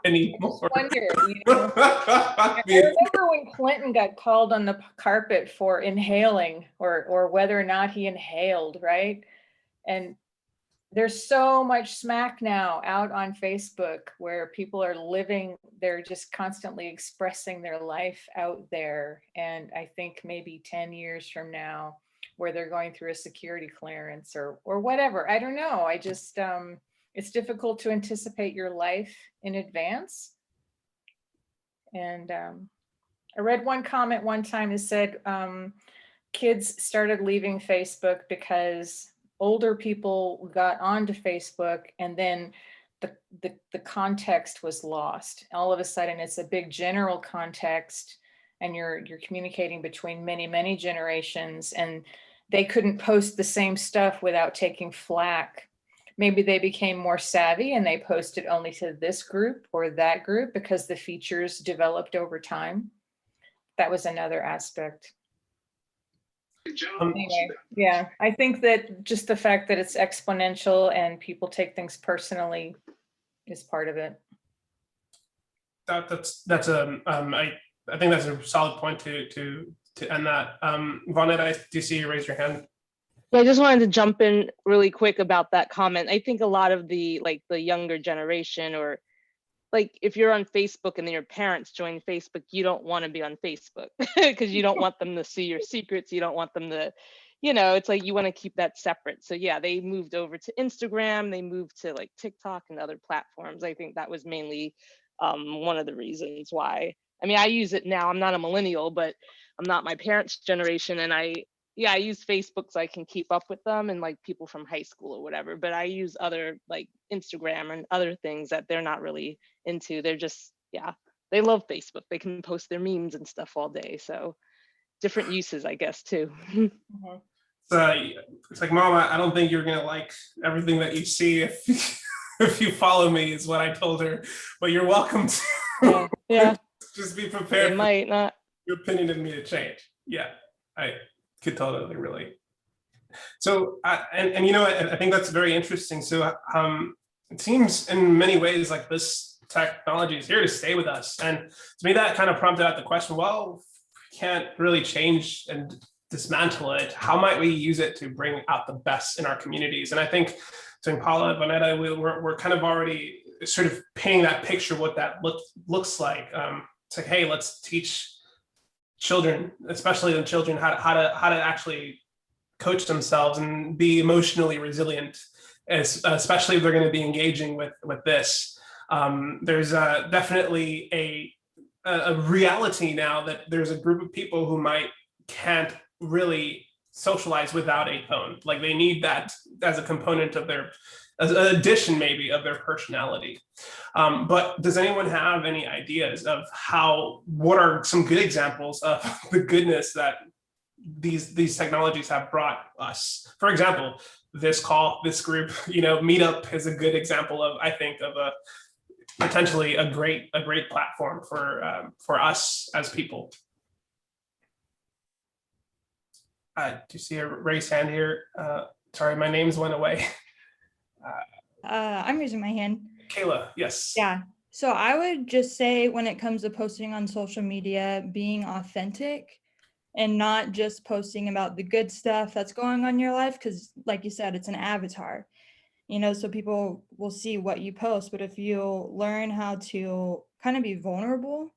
anymore. Wonder, you know? I remember when Clinton got called on the carpet for inhaling, or whether or not he inhaled, right? And there's so much smack now out on Facebook where people are living, they're just constantly expressing their life out there. And I think maybe 10 years from now, where they're going through a security clearance or whatever, I don't know. I just, it's difficult to anticipate your life in advance. And I read one comment one time that said, kids started leaving Facebook because older people got onto Facebook, and then the context was lost. All of a sudden, it's a big general context, and you're communicating between many generations, and they couldn't post the same stuff without taking flack. Maybe they became more savvy and they posted only to this group or that group because the features developed over time. That was another aspect. Anyway, yeah, I think that just the fact that it's exponential and people take things personally is part of it. That's I think that's a solid point to end that. Vonette, I do see you raise your hand. Yeah, I just wanted to jump in really quick about that comment. I think a lot of the younger generation, or like if you're on Facebook and then your parents join Facebook, you don't want to be on Facebook because you don't want them to see your secrets. You don't want them to, it's like you want to keep that separate. So yeah, they moved over to Instagram. They moved to like TikTok and other platforms. I think that was mainly one of the reasons why. I mean, I use it now. I'm not a millennial, but I'm not my parents' generation. And I use Facebook so I can keep up with them and like people from high school or whatever, but I use other like Instagram and other things that they're not really into. They're just, they love Facebook. They can post their memes and stuff all day. So different uses, I guess, too. It's like, Mama, I don't think you're going to like everything that you see if you follow me, is what I told her, but you're welcome to. Yeah. Just be prepared. It might not. Your opinion of me to change. Yeah, I could totally relate. So, and you know, I think that's very interesting. So it seems in many ways like this technology is here to stay with us. And to me, that kind of prompted out the question, well, we can't really change and dismantle it. How might we use it to bring out the best in our communities? And I think, so Paula, Vonetta, we're kind of already sort of painting that picture, what that looks like. It's like, hey, let's teach children, especially the children, how to actually coach themselves and be emotionally resilient, especially if they're going to be engaging with this. There's definitely a reality now that there's a group of people who can't really socialize without a phone. Like they need that as a component of their, as an addition maybe of their personality. But does anyone have any ideas of what are some good examples of the goodness that these technologies have brought us? For example, this group, Meetup is a good example of, I think, of a potentially a great platform for us as people. Do you see a raised hand here? Sorry, my names went away. I'm raising my hand. Kayla, yes. Yeah. So I would just say when it comes to posting on social media, being authentic and not just posting about the good stuff that's going on in your life, because like you said, it's an avatar, so people will see what you post. But if you learn how to kind of be vulnerable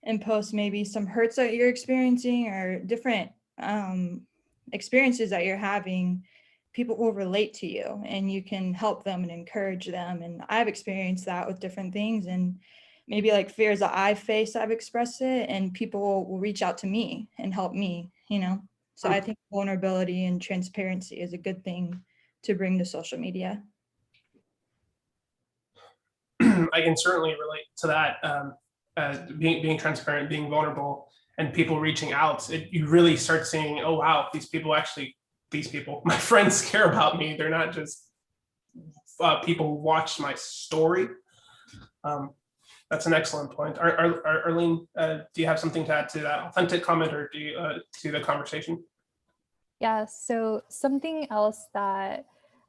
and post maybe some hurts that you're experiencing or different experiences that you're having, people will relate to you and you can help them and encourage them. And I've experienced that with different things. And maybe like fears that I've faced, I've expressed it, and people will reach out to me and help me, you know? So I think vulnerability and transparency is a good thing to bring to social media. I can certainly relate to that. Being transparent, being vulnerable, and people reaching out. You really start seeing, oh wow, these people, my friends care about me. They're not just people who watch my story. That's an excellent point. Arlene, do you have something to add to that authentic comment, or do you to the conversation? Yeah, so something else that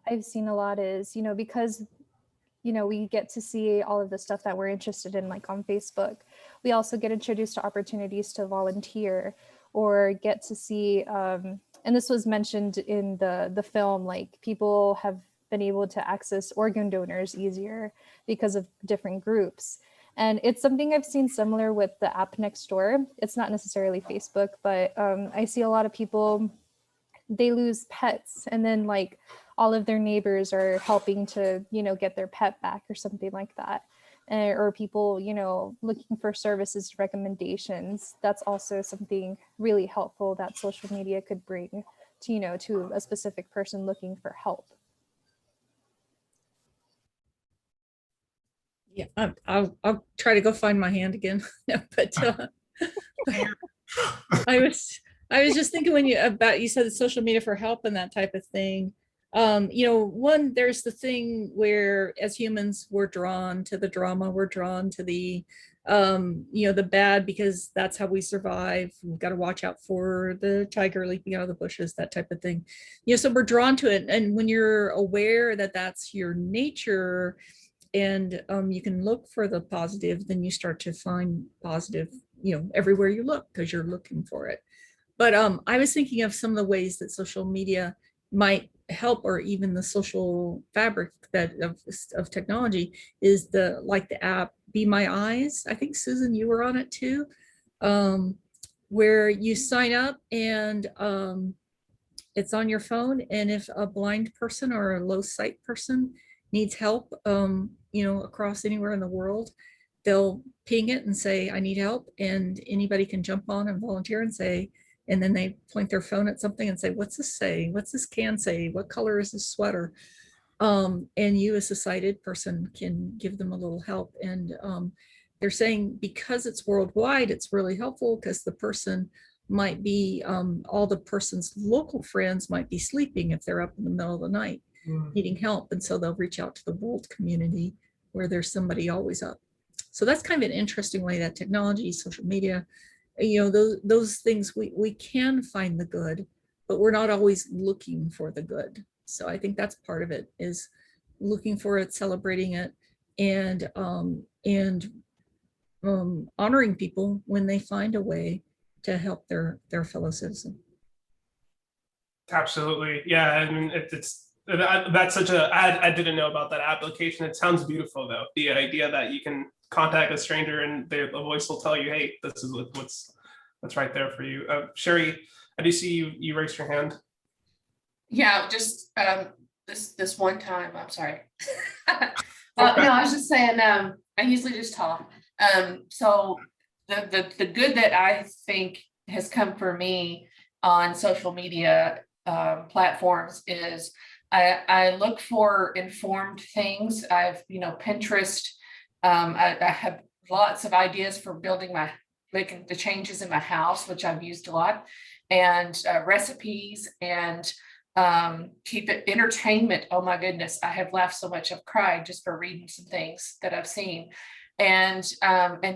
I've seen a lot is, because we get to see all of the stuff that we're interested in, like on Facebook. We also get introduced to opportunities to volunteer or get to see, and this was mentioned in the film, like people have been able to access organ donors easier because of different groups. And it's something I've seen similar with the app next door. It's not necessarily Facebook, but I see a lot of people, they lose pets, and then like all of their neighbors are helping to, get their pet back or something like that. Or people, looking for services, recommendations. That's also something really helpful that social media could bring to, to a specific person looking for help. Yeah, I'll try to go find my hand again. No, but I was just thinking when you said social media for help and that type of thing. There's the thing where as humans we're drawn to the drama, we're drawn to the the bad, because that's how we survive. We've got to watch out for the tiger leaping out of the bushes, that type of thing. So we're drawn to it, and when you're aware that that's your nature, and you can look for the positive, then you start to find positive, everywhere you look, because you're looking for it. But I was thinking of some of the ways that social media might help, or even the social fabric that of technology is the app Be My Eyes. I think Susan, you were on it too, where you sign up and it's on your phone, and if a blind person or a low sight person needs help, across anywhere in the world, they'll ping it and say, I need help. And anybody can jump on and volunteer and say, and then they point their phone at something and say, what's this say? What's this can say? What color is this sweater? And you as a sighted person can give them a little help. And they're saying because it's worldwide, it's really helpful, because the person might be, all the person's local friends might be sleeping if they're up in the middle of the night needing help. And so they'll reach out to the world community where there's somebody always up. So that's kind of an interesting way that technology, social media, those things, we can find the good, but we're not always looking for the good. So I think that's part of it, is looking for it, celebrating it, and honoring people when they find a way to help their fellow citizen. Absolutely. Yeah. I mean, that's such I didn't know about that application. It sounds beautiful though. The idea that you can contact a stranger and the voice will tell you, hey, this is what's right there for you. Sherry, I do see you raised your hand. Yeah, just this one time, I'm sorry. No, I was just saying, I usually just talk. So the good that I think has come for me on social media platforms is I look for informed things. I've, Pinterest. I have lots of ideas for making the changes in my house, which I've used a lot, and recipes, and keep it entertainment. Oh my goodness, I have laughed so much. I've cried just for reading some things that I've seen, and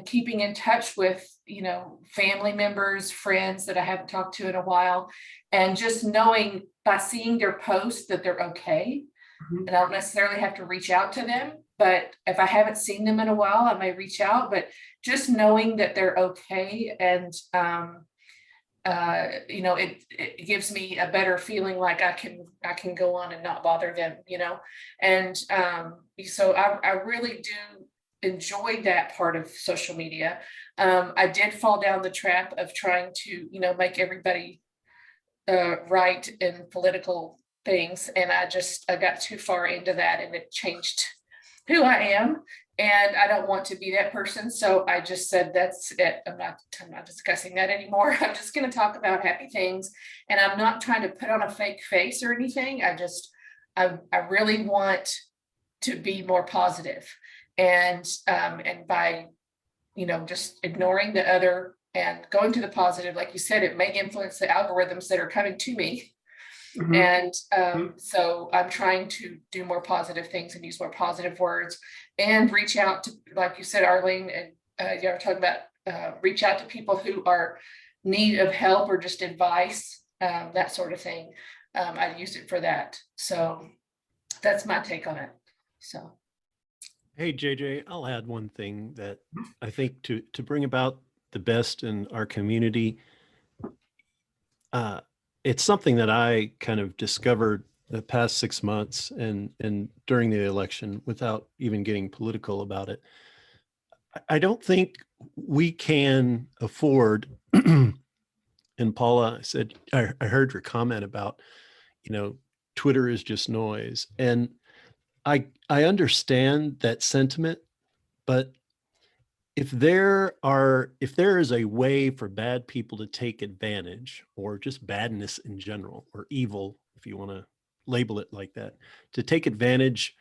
keeping in touch with, family members, friends that I haven't talked to in a while, and just knowing by seeing their posts that they're okay. And I don't necessarily have to reach out to them, but if I haven't seen them in a while, I may reach out, but just knowing that they're okay, and it gives me a better feeling, like I can go on and not bother them, and so I really do enjoy that part of social media. I did fall down the trap of trying to, make everybody right in political things, and I got too far into that, and it changed who I am. And I don't want to be that person. So I just said, that's it. I'm not discussing that anymore. I'm just going to talk about happy things. And I'm not trying to put on a fake face or anything. I really want to be more positive. And by, just ignoring the other and going to the positive, like you said, it may influence the algorithms that are coming to me. And so I'm trying to do more positive things and use more positive words and reach out to, like you said, Arlene, and you're talking about reach out to people who are in need of help or just advice, that sort of thing. I use it for that. So that's my take on it. So. Hey, JJ, I'll add one thing that I think to bring about the best in our community. It's something that I kind of discovered the past 6 months and during the election without even getting political about it. I don't think we can afford, and Paula said, I heard your comment about, Twitter is just noise. And I understand that sentiment, but if there is a way for bad people to take advantage, or just badness in general, or evil, if you want to label it like that, to take advantage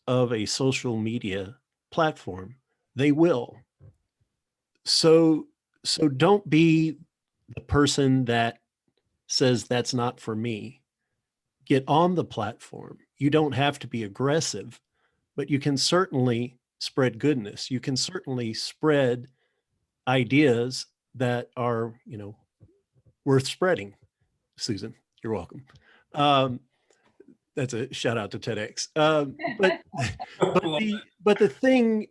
of a social media platform, they will. So don't be the person that says that's not for me. Get on the platform. You don't have to be aggressive, but you can certainly spread goodness. You can certainly spread ideas that are, worth spreading. Susan, you're welcome. That's a shout out to TEDx. But the thing,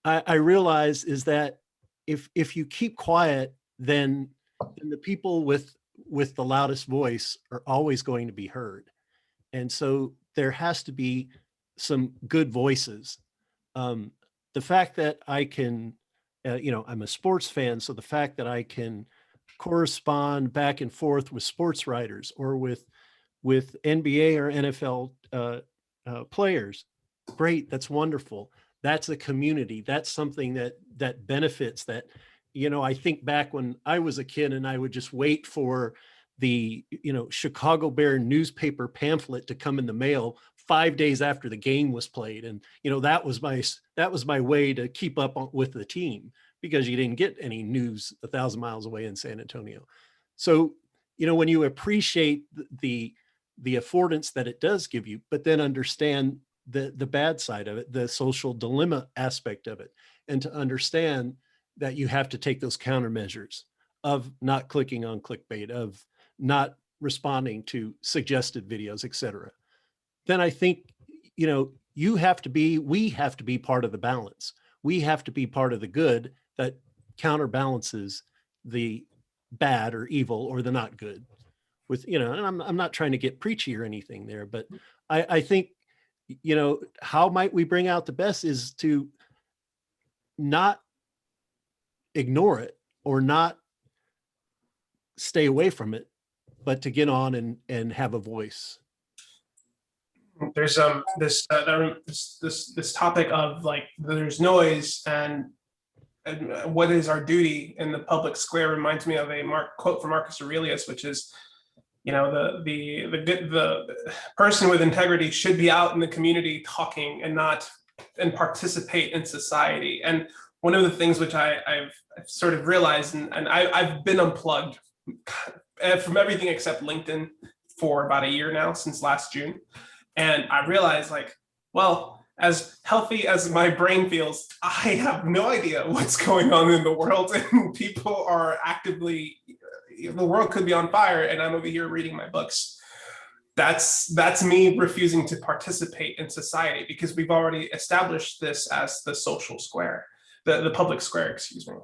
I realize is that if you keep quiet, then the people with the loudest voice are always going to be heard. And so there has to be some good voices. The fact that I can, I'm a sports fan, so the fact that I can correspond back and forth with sports writers or with NBA or NFL players, great, that's wonderful. That's a community. That's something that benefits. That, I think back when I was a kid and I would just wait for the Chicago Bear newspaper pamphlet to come in the mail 5 days after the game was played. And, that was my way to keep up with the team, because you didn't get any news 1,000 miles away in San Antonio. So, when you appreciate the affordance that it does give you, but then understand the bad side of it, the social dilemma aspect of it, and to understand that you have to take those countermeasures of not clicking on clickbait, of not responding to suggested videos, etc. Then I think, we have to be part of the balance. We have to be part of the good that counterbalances the bad or evil or the not good. With, and I'm not trying to get preachy or anything there, but I think, how might we bring out the best is to not ignore it or not stay away from it, but to get on and have a voice. There's this topic of like there's noise and what is our duty in the public square reminds me of a quote from Marcus Aurelius, which is, the person with integrity should be out in the community talking and participate in society. And one of the things which I've sort of realized, and I've been unplugged from everything except LinkedIn for about a year now, since last June. And I realized, as healthy as my brain feels, I have no idea what's going on in the world, and people are actively, the world could be on fire, and I'm over here reading my books. That's me refusing to participate in society, because we've already established this as the social square, the public square, excuse me.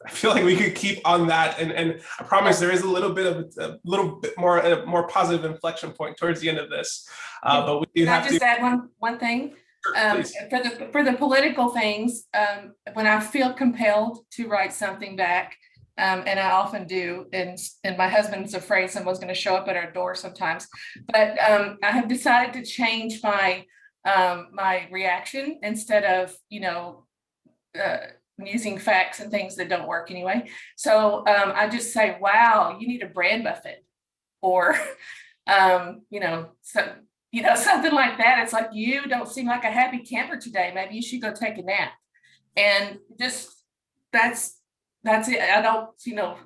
I feel like we could keep on that, and I promise there is a little bit more positive inflection point towards the end of this. But we do have to. Can I just add one thing? For the political things, when I feel compelled to write something back, And I often do, and my husband's afraid someone's going to show up at our door sometimes. But I have decided to change my my reaction instead of, using facts and things that don't work anyway. So I just say, wow, you need a brand muffin, or something like that. It's like, you don't seem like a happy camper today. Maybe you should go take a nap. And just that's it. I don't,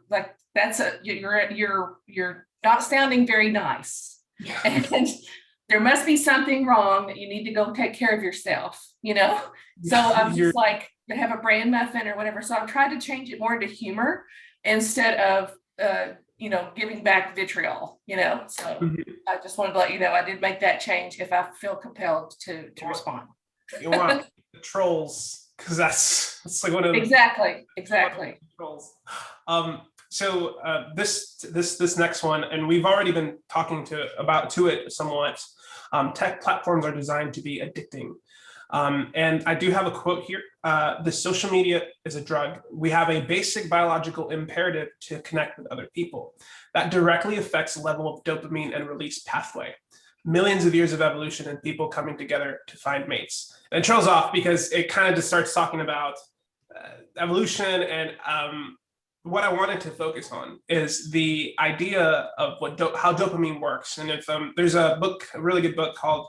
like that's you're not sounding very nice. And there must be something wrong that you need to go take care of yourself, So I'm just like, to have a brand muffin or whatever. So I'm trying to change it more into humor instead of giving back vitriol, So I just wanted to let you know I did make that change if I feel compelled to respond. You want the trolls, because that's like one of the Exactly. trolls. So this next one, and we've already been talking to it somewhat. Tech platforms are designed to be addicting. And I do have a quote here. The social media is a drug. We have a basic biological imperative to connect with other people. That directly affects the level of dopamine and release pathway. Millions of years of evolution and people coming together to find mates. And it trails off because it kind of just starts talking about evolution, and what I wanted to focus on is the idea of how dopamine works. And if there's a really good book called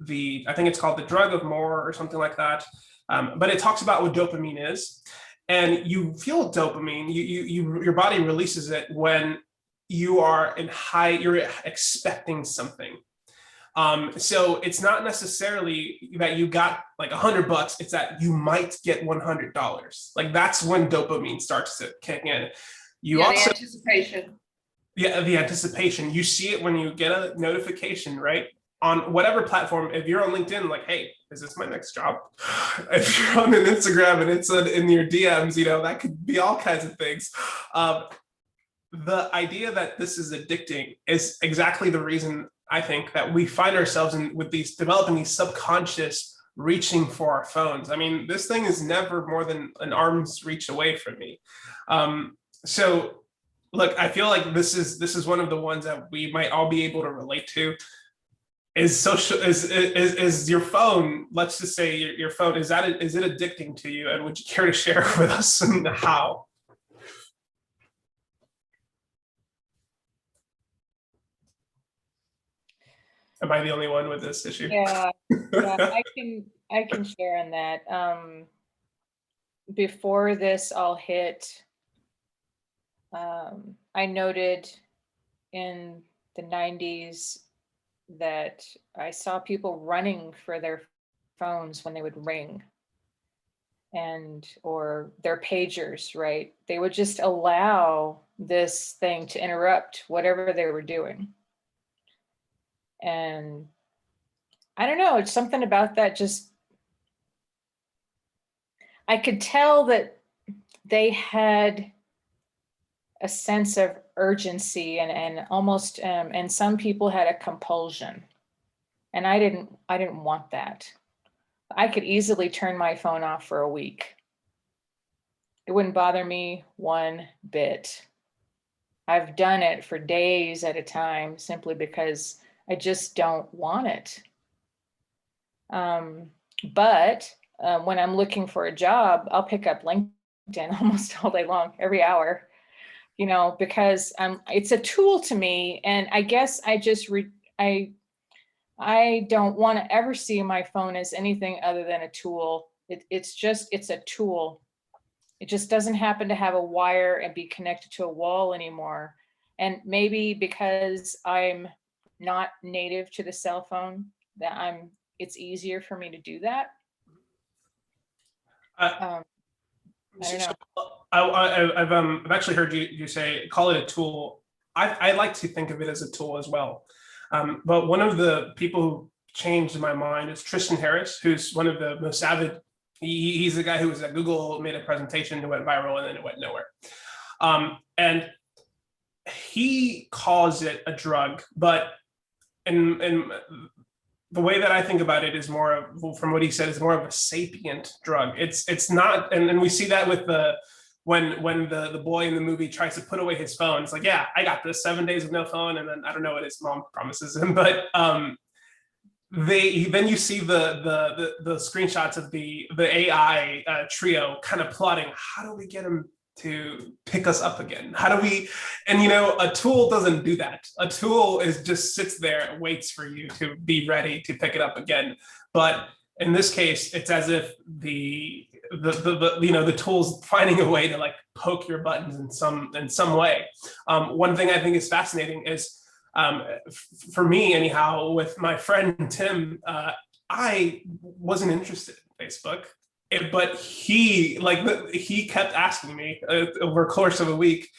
I think it's called The Drug of More or something like that. But it talks about what dopamine is, and you feel dopamine. Your body releases it when you are you're expecting something. So it's not necessarily that you got like $100. It's that you might get $100. Like that's when dopamine starts to kick in. The anticipation. Yeah, the anticipation. You see it when you get a notification, right? On whatever platform. If you're on LinkedIn, like, hey, is this my next job? If you're on an Instagram and it's in your DMs, that could be all kinds of things. The idea that this is addicting is exactly the reason I think that we find ourselves developing these subconscious reaching for our phones. I mean, this thing is never more than an arm's reach away from me. So look, I feel like this is one of the ones that we might all be able to relate to. Is your phone, let's just say your phone, is it addicting to you? And would you care to share with us and how? Am I the only one with this issue? Yeah, I can share on that. Before this all hit, I noted in the 90s that I saw people running for their phones when they would ring, or their pagers, right? They would just allow this thing to interrupt whatever they were doing. And I don't know, it's something about that. Just, I could tell that they had a sense of urgency and almost, and some people had a compulsion, and I didn't want that. I could easily turn my phone off for a week. It wouldn't bother me one bit. I've done it for days at a time simply because I just don't want it. But when I'm looking for a job, I'll pick up LinkedIn almost all day long, every hour, because it's a tool to me. And I guess I just, I don't want to ever see my phone as anything other than a tool. It's a tool. It just doesn't happen to have a wire and be connected to a wall anymore. And maybe because I'm not native to the cell phone, it's easier for me to do that. I don't know. I've actually heard you say, call it a tool. I like to think of it as a tool as well. But one of the people who changed my mind is Tristan Harris, who's one of the most avid. He's the guy who was at Google, made a presentation that went viral, and then it went nowhere. And he calls it a drug, but in the way that I think about it is more of, from what he said, is more of a sapient drug. It's not, and we see that with when the boy in the movie tries to put away his phone, it's like, yeah, I got this, 7 days of no phone. And then I don't know what his mom promises him, but then you see the screenshots of the AI trio kind of plotting, how do we get him to pick us up again? How do we, and a tool doesn't do that. A tool just sits there and waits for you to be ready to pick it up again. But in this case, it's as if the tool's finding a way to like poke your buttons in some way. One thing I think is fascinating is, for me anyhow, with my friend Tim, I wasn't interested in Facebook, but he kept asking me over a course of a week,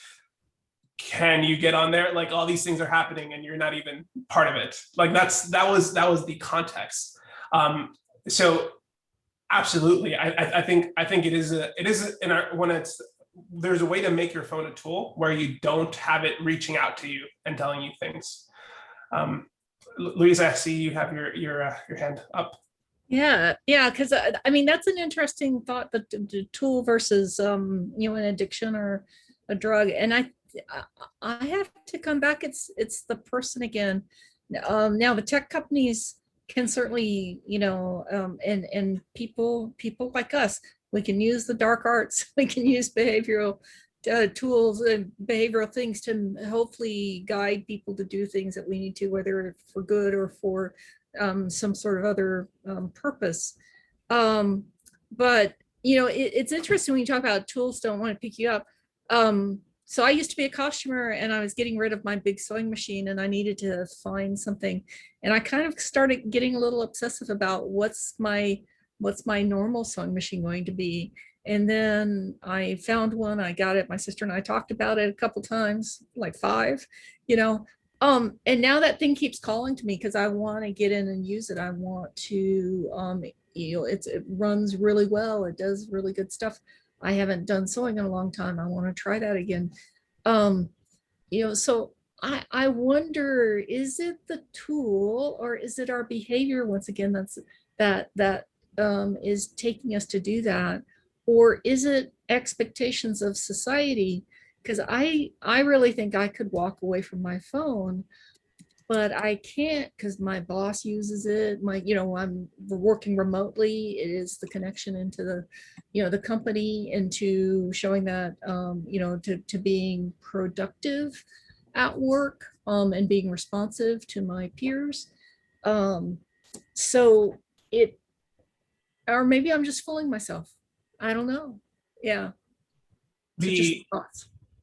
can you get on there? Like, all these things are happening and you're not even part of it. Like that was the context. So absolutely, I think it is in our, when there's a way to make your phone a tool where you don't have it reaching out to you and telling you things. Louise, I see you have your hand up. Yeah, because I mean, that's an interesting thought, the tool versus an addiction or a drug. And I have to come back. It's the person again. Now the tech companies can certainly, and people like us, we can use the dark arts, we can use behavioral tools and behavioral things to hopefully guide people to do things that we need to, whether for good or for some sort of other purpose. But it's interesting when you talk about tools don't want to pick you up. So I used to be a costumer, and I was getting rid of my big sewing machine, and I needed to find something, and I kind of started getting a little obsessive about what's my normal sewing machine going to be. And then I found one, I got it, my sister and I talked about it a couple times, like 5, and now that thing keeps calling to me because I want to get in and use it. I want to, it runs really well. It does really good stuff. I haven't done sewing in a long time. I want to try that again. So I wonder, is it the tool or is it our behavior? Once again, that is taking us to do that, or is it expectations of society? Because I really think I could walk away from my phone, but I can't because my boss uses it. We're working remotely. It is the connection into the company, into showing that, to being productive at work, and being responsive to my peers. So or maybe I'm just fooling myself. I don't know. Yeah.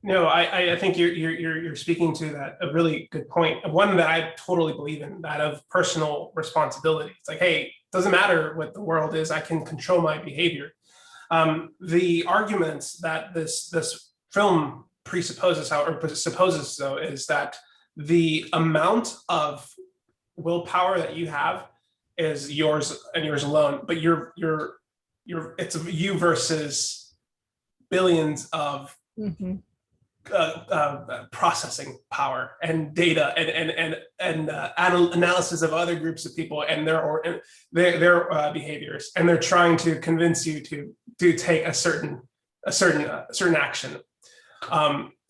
No, I think you're speaking to that, a really good point. One that I totally believe in, that of personal responsibility. It's like, hey, it doesn't matter what the world is, I can control my behavior. The arguments that this film presupposes, supposes though, is that the amount of willpower that you have is yours and yours alone, but it's you versus billions of processing power and data and analysis of other groups of people and their behaviors, and they're trying to convince you to take a certain action.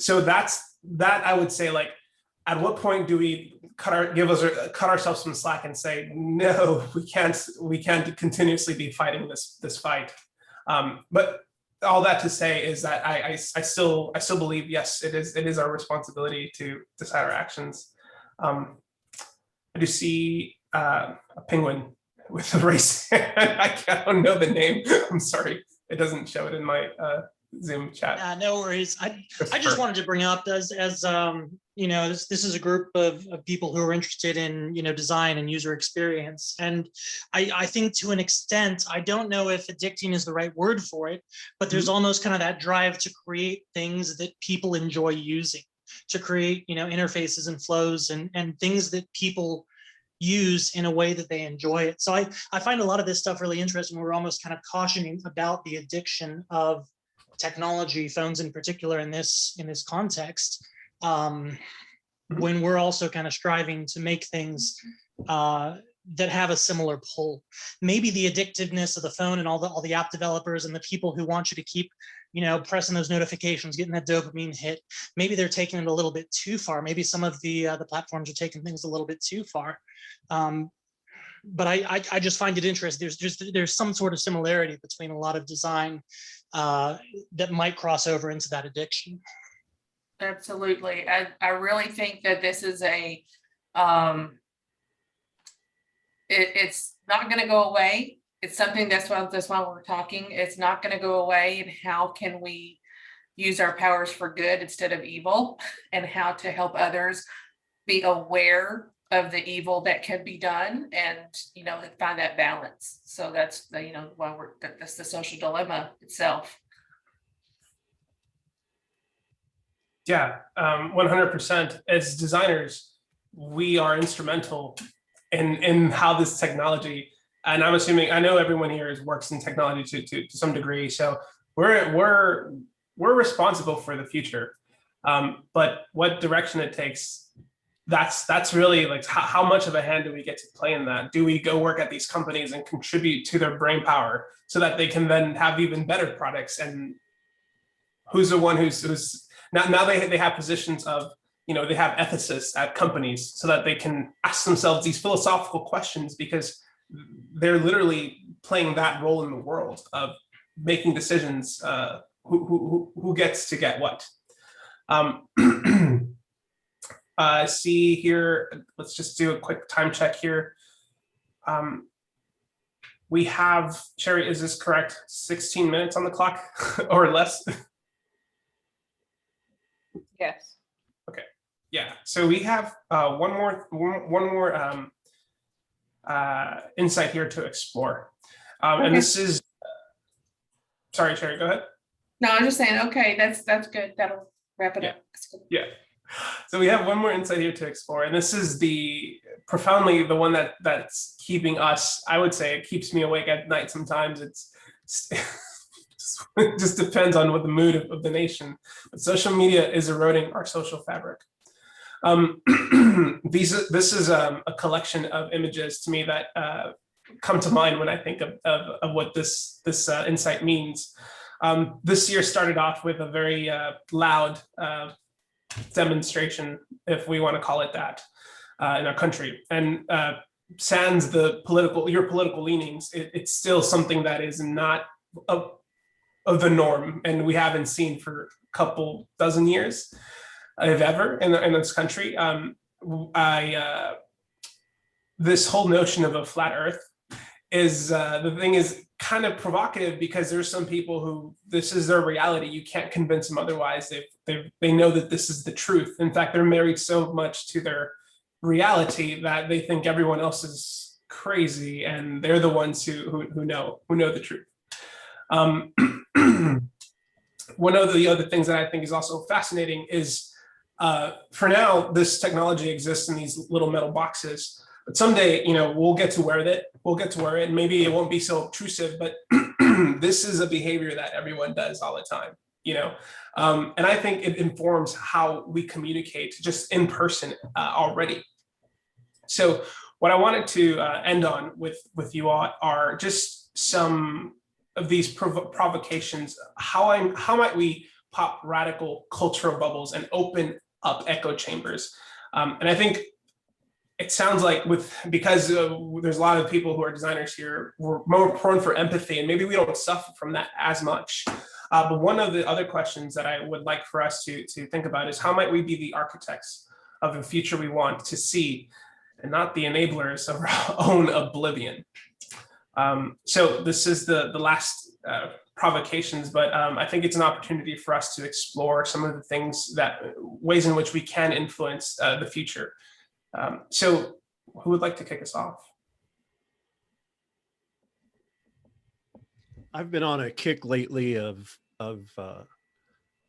So that's that. I would say, like, at what point do we cut ourselves some slack and say, no, we can't continuously be fighting this fight. But all that to say is that I still believe, yes, it is our responsibility to decide our actions. I do see a penguin with a race. I don't know the name. I'm sorry, it doesn't show it in my Zoom chat. No worries. I just wanted to bring up as this is a group of people who are interested in design and user experience, and I think to an extent, I don't know if addicting is the right word for it, but there's almost kind of that drive to create things that people enjoy using, to create interfaces and flows and things that people use in a way that they enjoy it. So I find a lot of this stuff really interesting. We're almost kind of cautioning about the addiction of technology, phones in particular, in this context, when we're also kind of striving to make things that have a similar pull. Maybe the addictiveness of the phone and all the app developers and the people who want you to keep pressing those notifications, getting that dopamine hit. Maybe they're taking it a little bit too far. Maybe some of the platforms are taking things a little bit too far. But I just find it interesting. There's some sort of similarity between a lot of design that might cross over into that addiction. Absolutely. I really think that this is it's not going to go away. It's something that's why we're talking. It's not going to go away. And how can we use our powers for good instead of evil, and how to help others be aware of the evil that can be done, and find that balance. So that's why that's the social dilemma itself. Yeah, 100%. As designers, we are instrumental in how this technology, and I'm assuming, I know everyone here works in technology to some degree, so we're responsible for the future. But what direction it takes, that's really like how much of a hand do we get to play in that? Do we go work at these companies and contribute to their brain power so that they can then have even better products? And who's the one who's now they have positions of, they have ethicists at companies so that they can ask themselves these philosophical questions, because they're literally playing that role in the world of making decisions, who gets to get what. See here, let's just do a quick time check here. We have, Sherry, is this correct? 16 minutes on the clock or less? Yes. Okay, yeah. So we have one more insight here to explore. And this is, sorry, Sherry, go ahead. No, I'm just saying, okay, that's good. That'll wrap it up. Yeah. So we have one more insight here to explore, and this is profoundly the one that's keeping us, I would say it keeps me awake at night sometimes. It just depends on what the mood of the nation. But social media is eroding our social fabric. This is a collection of images to me that come to mind when I think of what this insight means. This year started off with a very loud demonstration, if we want to call it that, in our country. And sans your political leanings, it's still something that is not of the norm, and we haven't seen for a couple dozen years, if ever, in this country. This whole notion of a flat Earth is the thing is kind of provocative, because there's some people who this is their reality. You can't convince them otherwise. They know that this is the truth. In fact, they're married so much to their reality that they think everyone else is crazy, and they're the ones who know the truth. One of the other things that I think is also fascinating is, for now, this technology exists in these little metal boxes. But someday, we'll get to wear it. And maybe it won't be so obtrusive, but this is a behavior that everyone does all the time, and I think it informs how we communicate just in person already. So what I wanted to end on with you all are just some of these provocations. How might we pop radical cultural bubbles and open up echo chambers? And I think it sounds like because there's a lot of people who are designers here, we're more prone for empathy, and maybe we don't suffer from that as much. But one of the other questions that I would like for us to think about is, how might we be the architects of the future we want to see, and not the enablers of our own oblivion? So this is the last provocations, but I think it's an opportunity for us to explore some of the ways in which we can influence the future. So who would like to kick us off? I've been on a kick lately of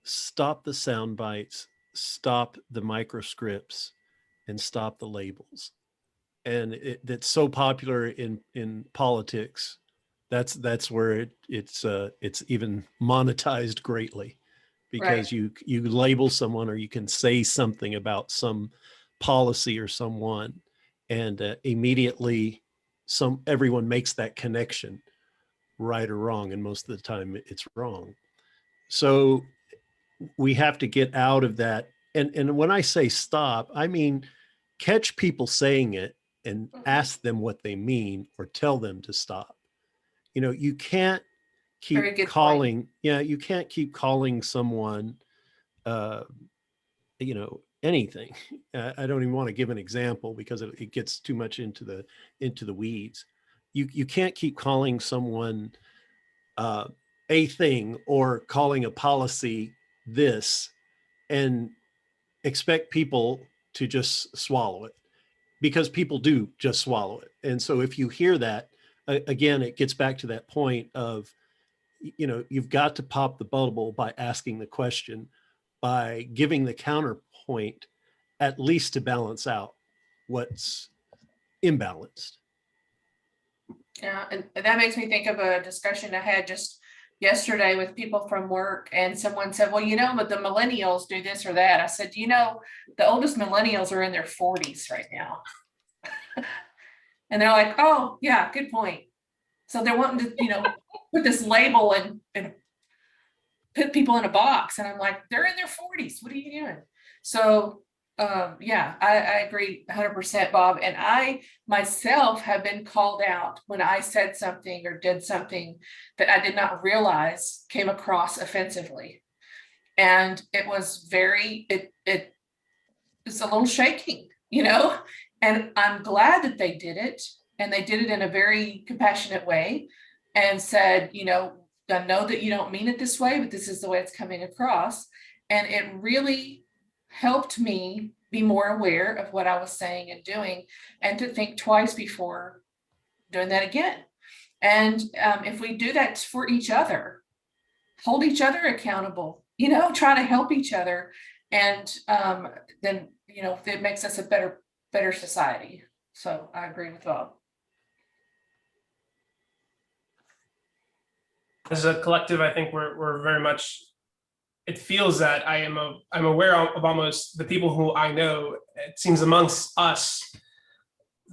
stop the sound bites, stop the microscripts, and stop the labels. And that's so popular in politics. That's where it's even monetized greatly, because you label someone, or you can say something about some policy or someone, and immediately everyone makes that connection, right or wrong, and most of the time it's wrong. So we have to get out of that. And when I say stop, I mean, catch people saying it and ask them what they mean or tell them to stop. You know, you can't Very keep good point. calling, yeah, you can't keep calling someone, you know, anything. I don't even want to give an example because it gets too much into the weeds. You can't keep calling someone a thing or calling a policy this and expect people to just swallow it, because people do just swallow it. And so if you hear that, again, it gets back to that point of, you know, you've got to pop the bubble by asking the question, by giving the counterpoint, at least to balance out what's imbalanced. Yeah, and that makes me think of a discussion I had just yesterday with people from work, and someone said, well, you know, but the millennials do this or that. I said, you know, the oldest millennials are in their 40s right now. And they're like, oh, yeah, good point. So they're wanting to, you know, put this label and put people in a box. And I'm like, they're in their 40s. What are you doing? So yeah, I agree 100%, Bob. And I myself have been called out when I said something or did something that I did not realize came across offensively. And it was it was a little shaking, you know, and I'm glad that they did it. And they did it in a very compassionate way and said, you know, I know that you don't mean it this way, but this is the way it's coming across. And it really helped me be more aware of what I was saying and doing, and to think twice before doing that again. And if we do that for each other, hold each other accountable, you know, try to help each other, and then, you know, it makes us a better society. So I agree with Bob. As a collective, I think we're very much, it feels that I'm aware of almost the people who I know. It seems amongst us,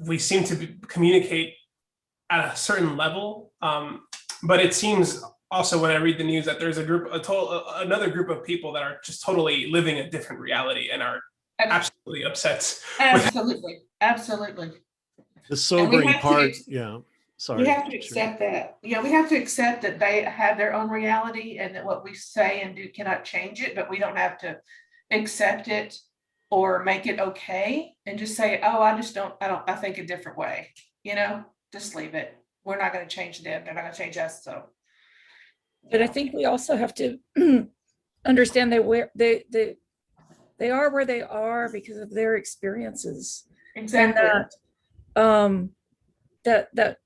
we seem to communicate at a certain level. But it seems also when I read the news that there's another group of people that are just totally living a different reality and are absolutely upset. Absolutely. Absolutely. The sobering part, yeah. Sorry. We have to accept that. Yeah, we have to accept that they have their own reality and that what we say and do cannot change it, but we don't have to accept it or make it okay and just say, oh, I think a different way. You know, just leave it. We're not going to change them. They're not going to change us. So, but I think we also have to understand that they are where they are because of their experiences. Exactly. And that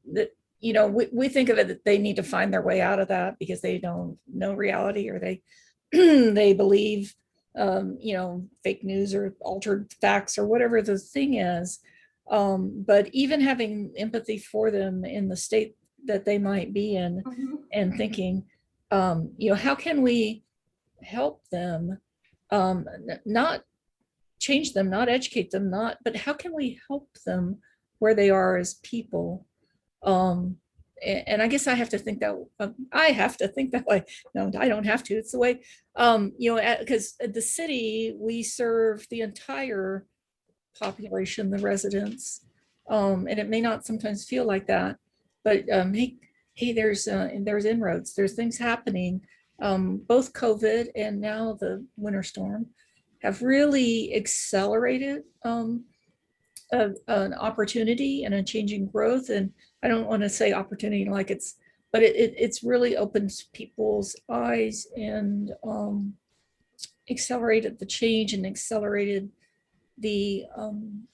you know, we think of it that they need to find their way out of that because they don't know reality, or they they believe you know, fake news or altered facts or whatever the thing is. But even having empathy for them in the state that they might be in, and thinking, you know, how can we help them, not change them, not educate them, but how can we help them where they are as people? And I guess I have to think that way. No, I don't have to. It's the way, you know, because at the city, we serve the entire population, the residents, and it may not sometimes feel like that, but hey, there's inroads, there's things happening. Both COVID and now the winter storm have really accelerated an opportunity and a changing growth. And I don't want to say opportunity like but it's really opened people's eyes and accelerated the change and accelerated the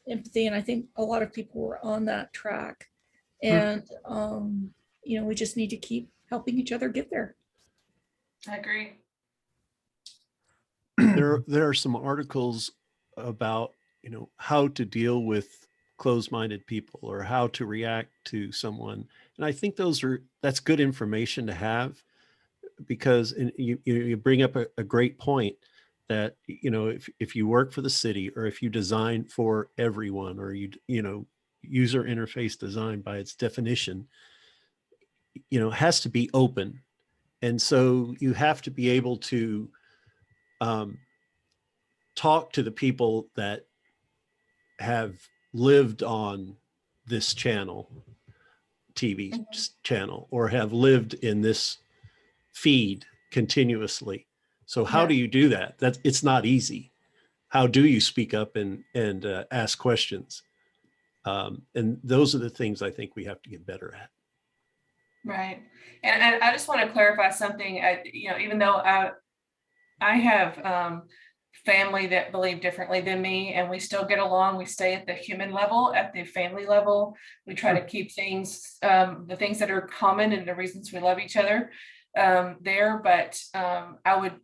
empathy. And I think a lot of people were on that track. And you know, we just need to keep helping each other get there. I agree. There are some articles about, you know, how to deal with closed-minded people or how to react to someone. And I think that's good information to have, because you bring up a great point that, you know, if you work for the city, or if you design for everyone, or you know, user interface design by its definition, you know, has to be open. And so you have to be able to talk to the people that have lived on this channel, TV channel, or have lived in this feed continuously. So how do you do that? It's not easy. How do you speak up and ask questions? And those are the things I think we have to get better at. Right. And I just want to clarify something. Even though I have family that believe differently than me, and we still get along, we stay at the human level, at the family level. We try to keep things, the things that are common and the reasons we love each other there. But I would,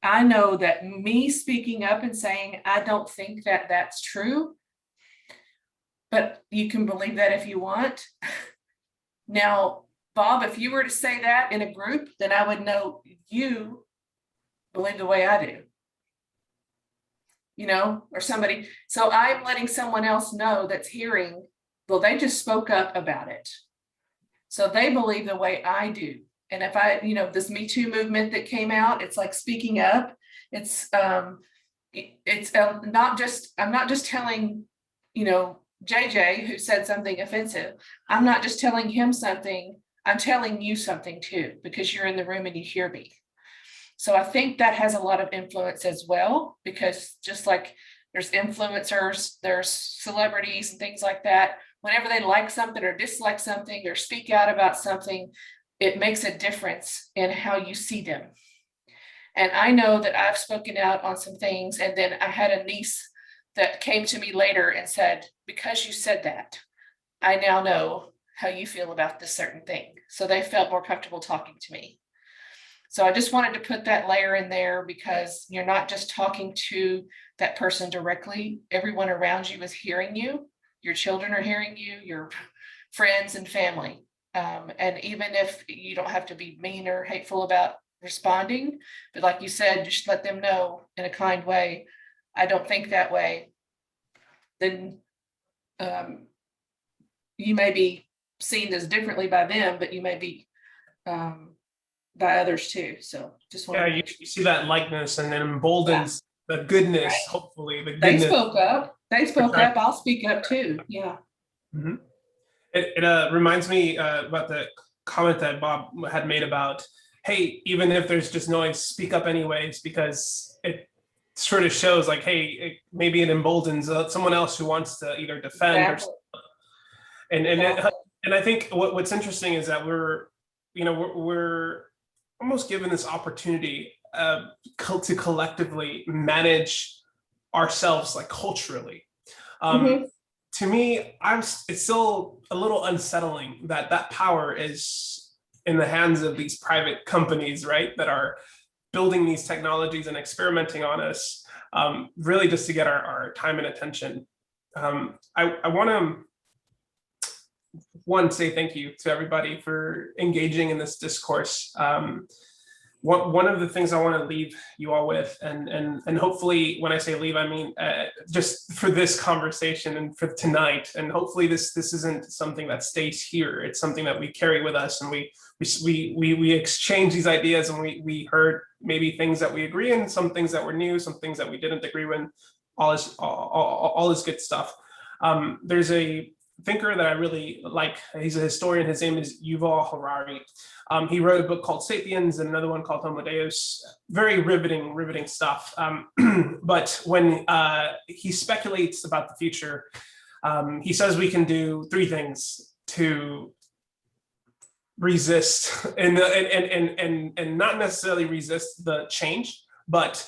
I know that me speaking up and saying, I don't think that that's true, but you can believe that if you want. Now, Bob, if you were to say that in a group, then I would know you believe the way I do, or somebody. So I'm letting someone else know that's hearing, well, they just spoke up about it. So they believe the way I do. And if I, this Me Too movement that came out, it's like speaking up. It's not just, I'm not just telling, JJ, who said something offensive, I'm not just telling him something, I'm telling you something too, because you're in the room and you hear me. So I think that has a lot of influence as well, because just like there's influencers, there's celebrities and things like that, whenever they like something or dislike something or speak out about something, it makes a difference in how you see them. And I know that I've spoken out on some things, and then I had a niece that came to me later and said, because you said that, I now know how you feel about this certain thing. So they felt more comfortable talking to me. So I just wanted to put that layer in there, because you're not just talking to that person directly. Everyone around you is hearing you. Your children are hearing you, your friends and family. And even if you don't have to be mean or hateful about responding, but like you said, just let them know in a kind way, I don't think that way, then you may be seen as differently by them, but you may be by others too. So just want you see that likeness, and then emboldens the goodness, right. Hopefully the goodness. They spoke up. I'll speak up too. Yeah. Mm-hmm. It reminds me about the comment that Bob had made about, hey, even if there's just noise, speak up anyways, because it sort of shows like, hey, maybe it emboldens someone else who wants to either defend or and I think what's interesting is that we're almost given this opportunity to collectively manage ourselves, like culturally. To me, it's still a little unsettling that power is in the hands of these private companies, right, that are building these technologies and experimenting on us, really just to get our time and attention. I want to say thank you to everybody for engaging in this discourse. One of the things I want to leave you all with, and hopefully when I say leave, I mean just for this conversation and for tonight, and hopefully this isn't something that stays here. It's something that we carry with us, and we exchange these ideas, and we heard maybe things that we agree in, some things that were new, some things that we didn't agree with. All is good stuff. There's a thinker that I really like. He's a historian. His name is Yuval Harari. He wrote a book called Sapiens and another one called Homo Deus. Very riveting stuff. But when he speculates about the future, he says we can do three things to resist and not necessarily resist the change, but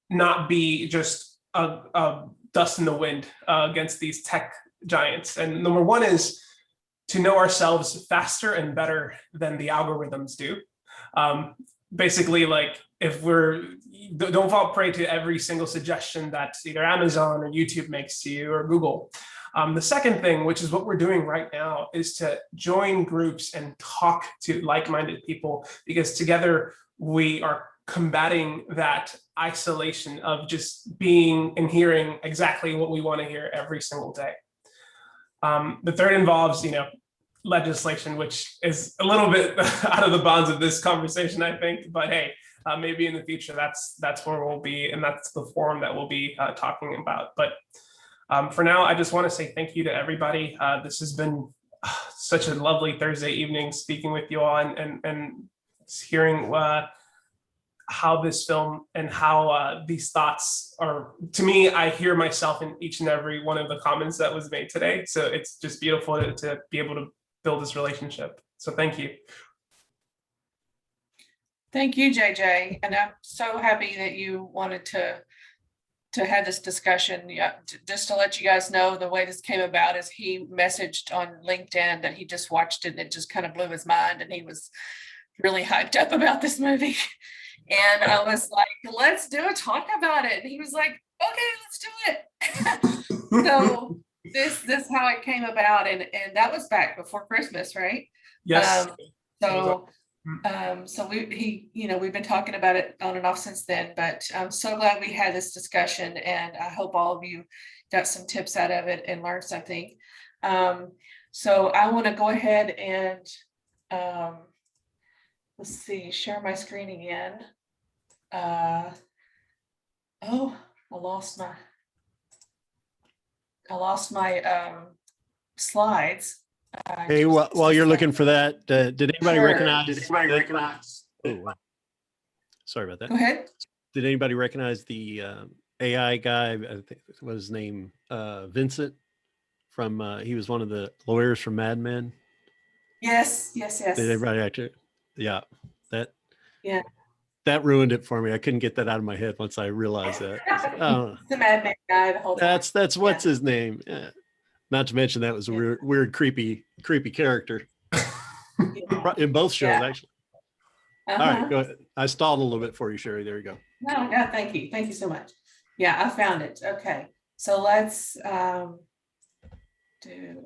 not be just a dust in the wind against these tech giants. And number one is to know ourselves faster and better than the algorithms do. Basically, like if don't fall prey to every single suggestion that either Amazon or YouTube makes to you or Google. The second thing, which is what we're doing right now, is to join groups and talk to like-minded people, because together we are combating that isolation of just being and hearing exactly what we want to hear every single day. The third involves, legislation, which is a little bit out of the bounds of this conversation, I think. But hey, maybe in the future, that's where we'll be, and that's the forum that we'll be talking about. But for now, I just want to say thank you to everybody. This has been such a lovely Thursday evening speaking with you all and hearing how this film and how these thoughts are, to me, I hear myself in each and every one of the comments that was made today. So it's just beautiful to be able to build this relationship. So thank you. Thank you, JJ. And I'm so happy that you wanted to have this discussion. Yeah, just to let you guys know, the way this came about is he messaged on LinkedIn that he just watched it and it just kind of blew his mind, and he was really hyped up about this movie. And I was like, let's do a talk about it. And he was like, okay, let's do it. So this is how it came about. And that was back before Christmas, right? Yes. So we've been talking about it on and off since then, but I'm so glad we had this discussion, and I hope all of you got some tips out of it and learned something. So I want to go ahead and let's see, share my screen again. I lost my slides. Hey, while you're looking for that, did anybody recognize? Oh, wow. Sorry about that. Go ahead. Did anybody recognize the AI guy? I think what was his name? Vincent from. He was one of the lawyers from Mad Men. Yes. Did everybody actually? Yeah, Yeah. That ruined it for me. I couldn't get that out of my head once I realized that. The Mad Men guy. The whole time. That's what's his name. Yeah. Not to mention that was a weird, creepy character in both shows, actually. All right, go ahead. I stalled a little bit for you, Sherry. There you go. No, thank you. Thank you so much. Yeah, I found it. Okay, so let's do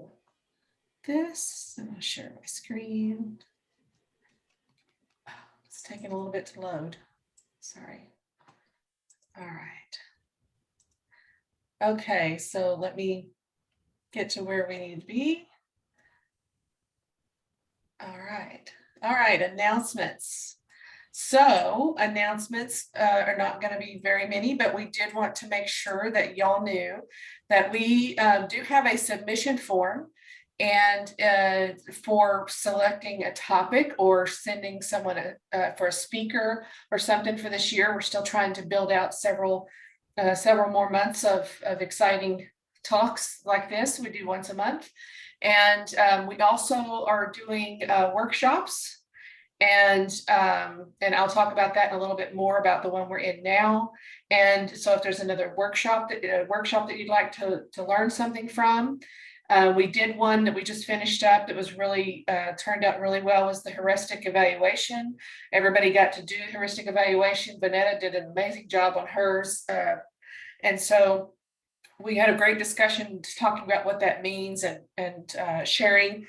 this. I'm gonna share my screen. It's taking a little bit to load. Sorry. All right. Okay, so let me get to where we need to be. All right, announcements. So announcements are not going to be very many, but we did want to make sure that y'all knew that we do have a submission form, and for selecting a topic or sending someone for a speaker or something for this year. We're still trying to build out several more months of exciting talks like this. We do once a month, and we also are doing workshops, and I'll talk about that in a little bit more about the one we're in now. And so if there's another workshop that you'd like to learn something from, we did one that we just finished up that was really turned out really well, was the Heuristic Evaluation. Everybody got to do Heuristic Evaluation. Vanetta did an amazing job on hers, and so we had a great discussion talking about what that means and sharing,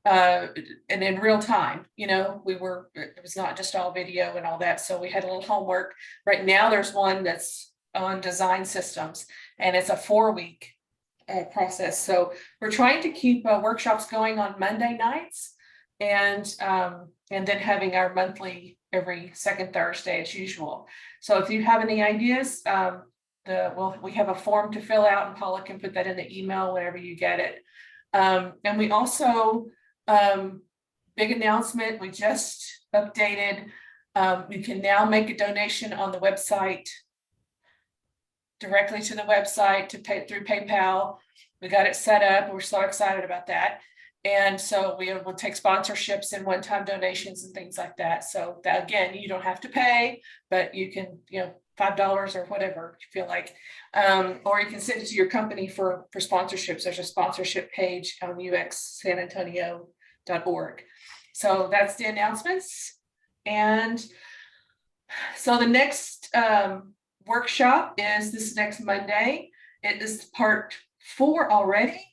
and in real time. It was not just all video and all that. So we had a little homework. Right now, there's one that's on design systems, and it's a 4-week process. So we're trying to keep workshops going on Monday nights, and then having our monthly every second Thursday as usual. So if you have any ideas, we have a form to fill out, and Paula can put that in the email whenever you get it. And we also, big announcement, we just updated. You can now make a donation on the website, directly to the website, to pay through PayPal. We got it set up. We're so excited about that. And so we will take sponsorships and one-time donations and things like that. So that, again, you don't have to pay, but you can, $5 or whatever you feel like, or you can send it to your company for sponsorships. There's a sponsorship page on uxsanantonio.org. So that's the announcements. And so the next workshop is this next Monday. It is part 4 already.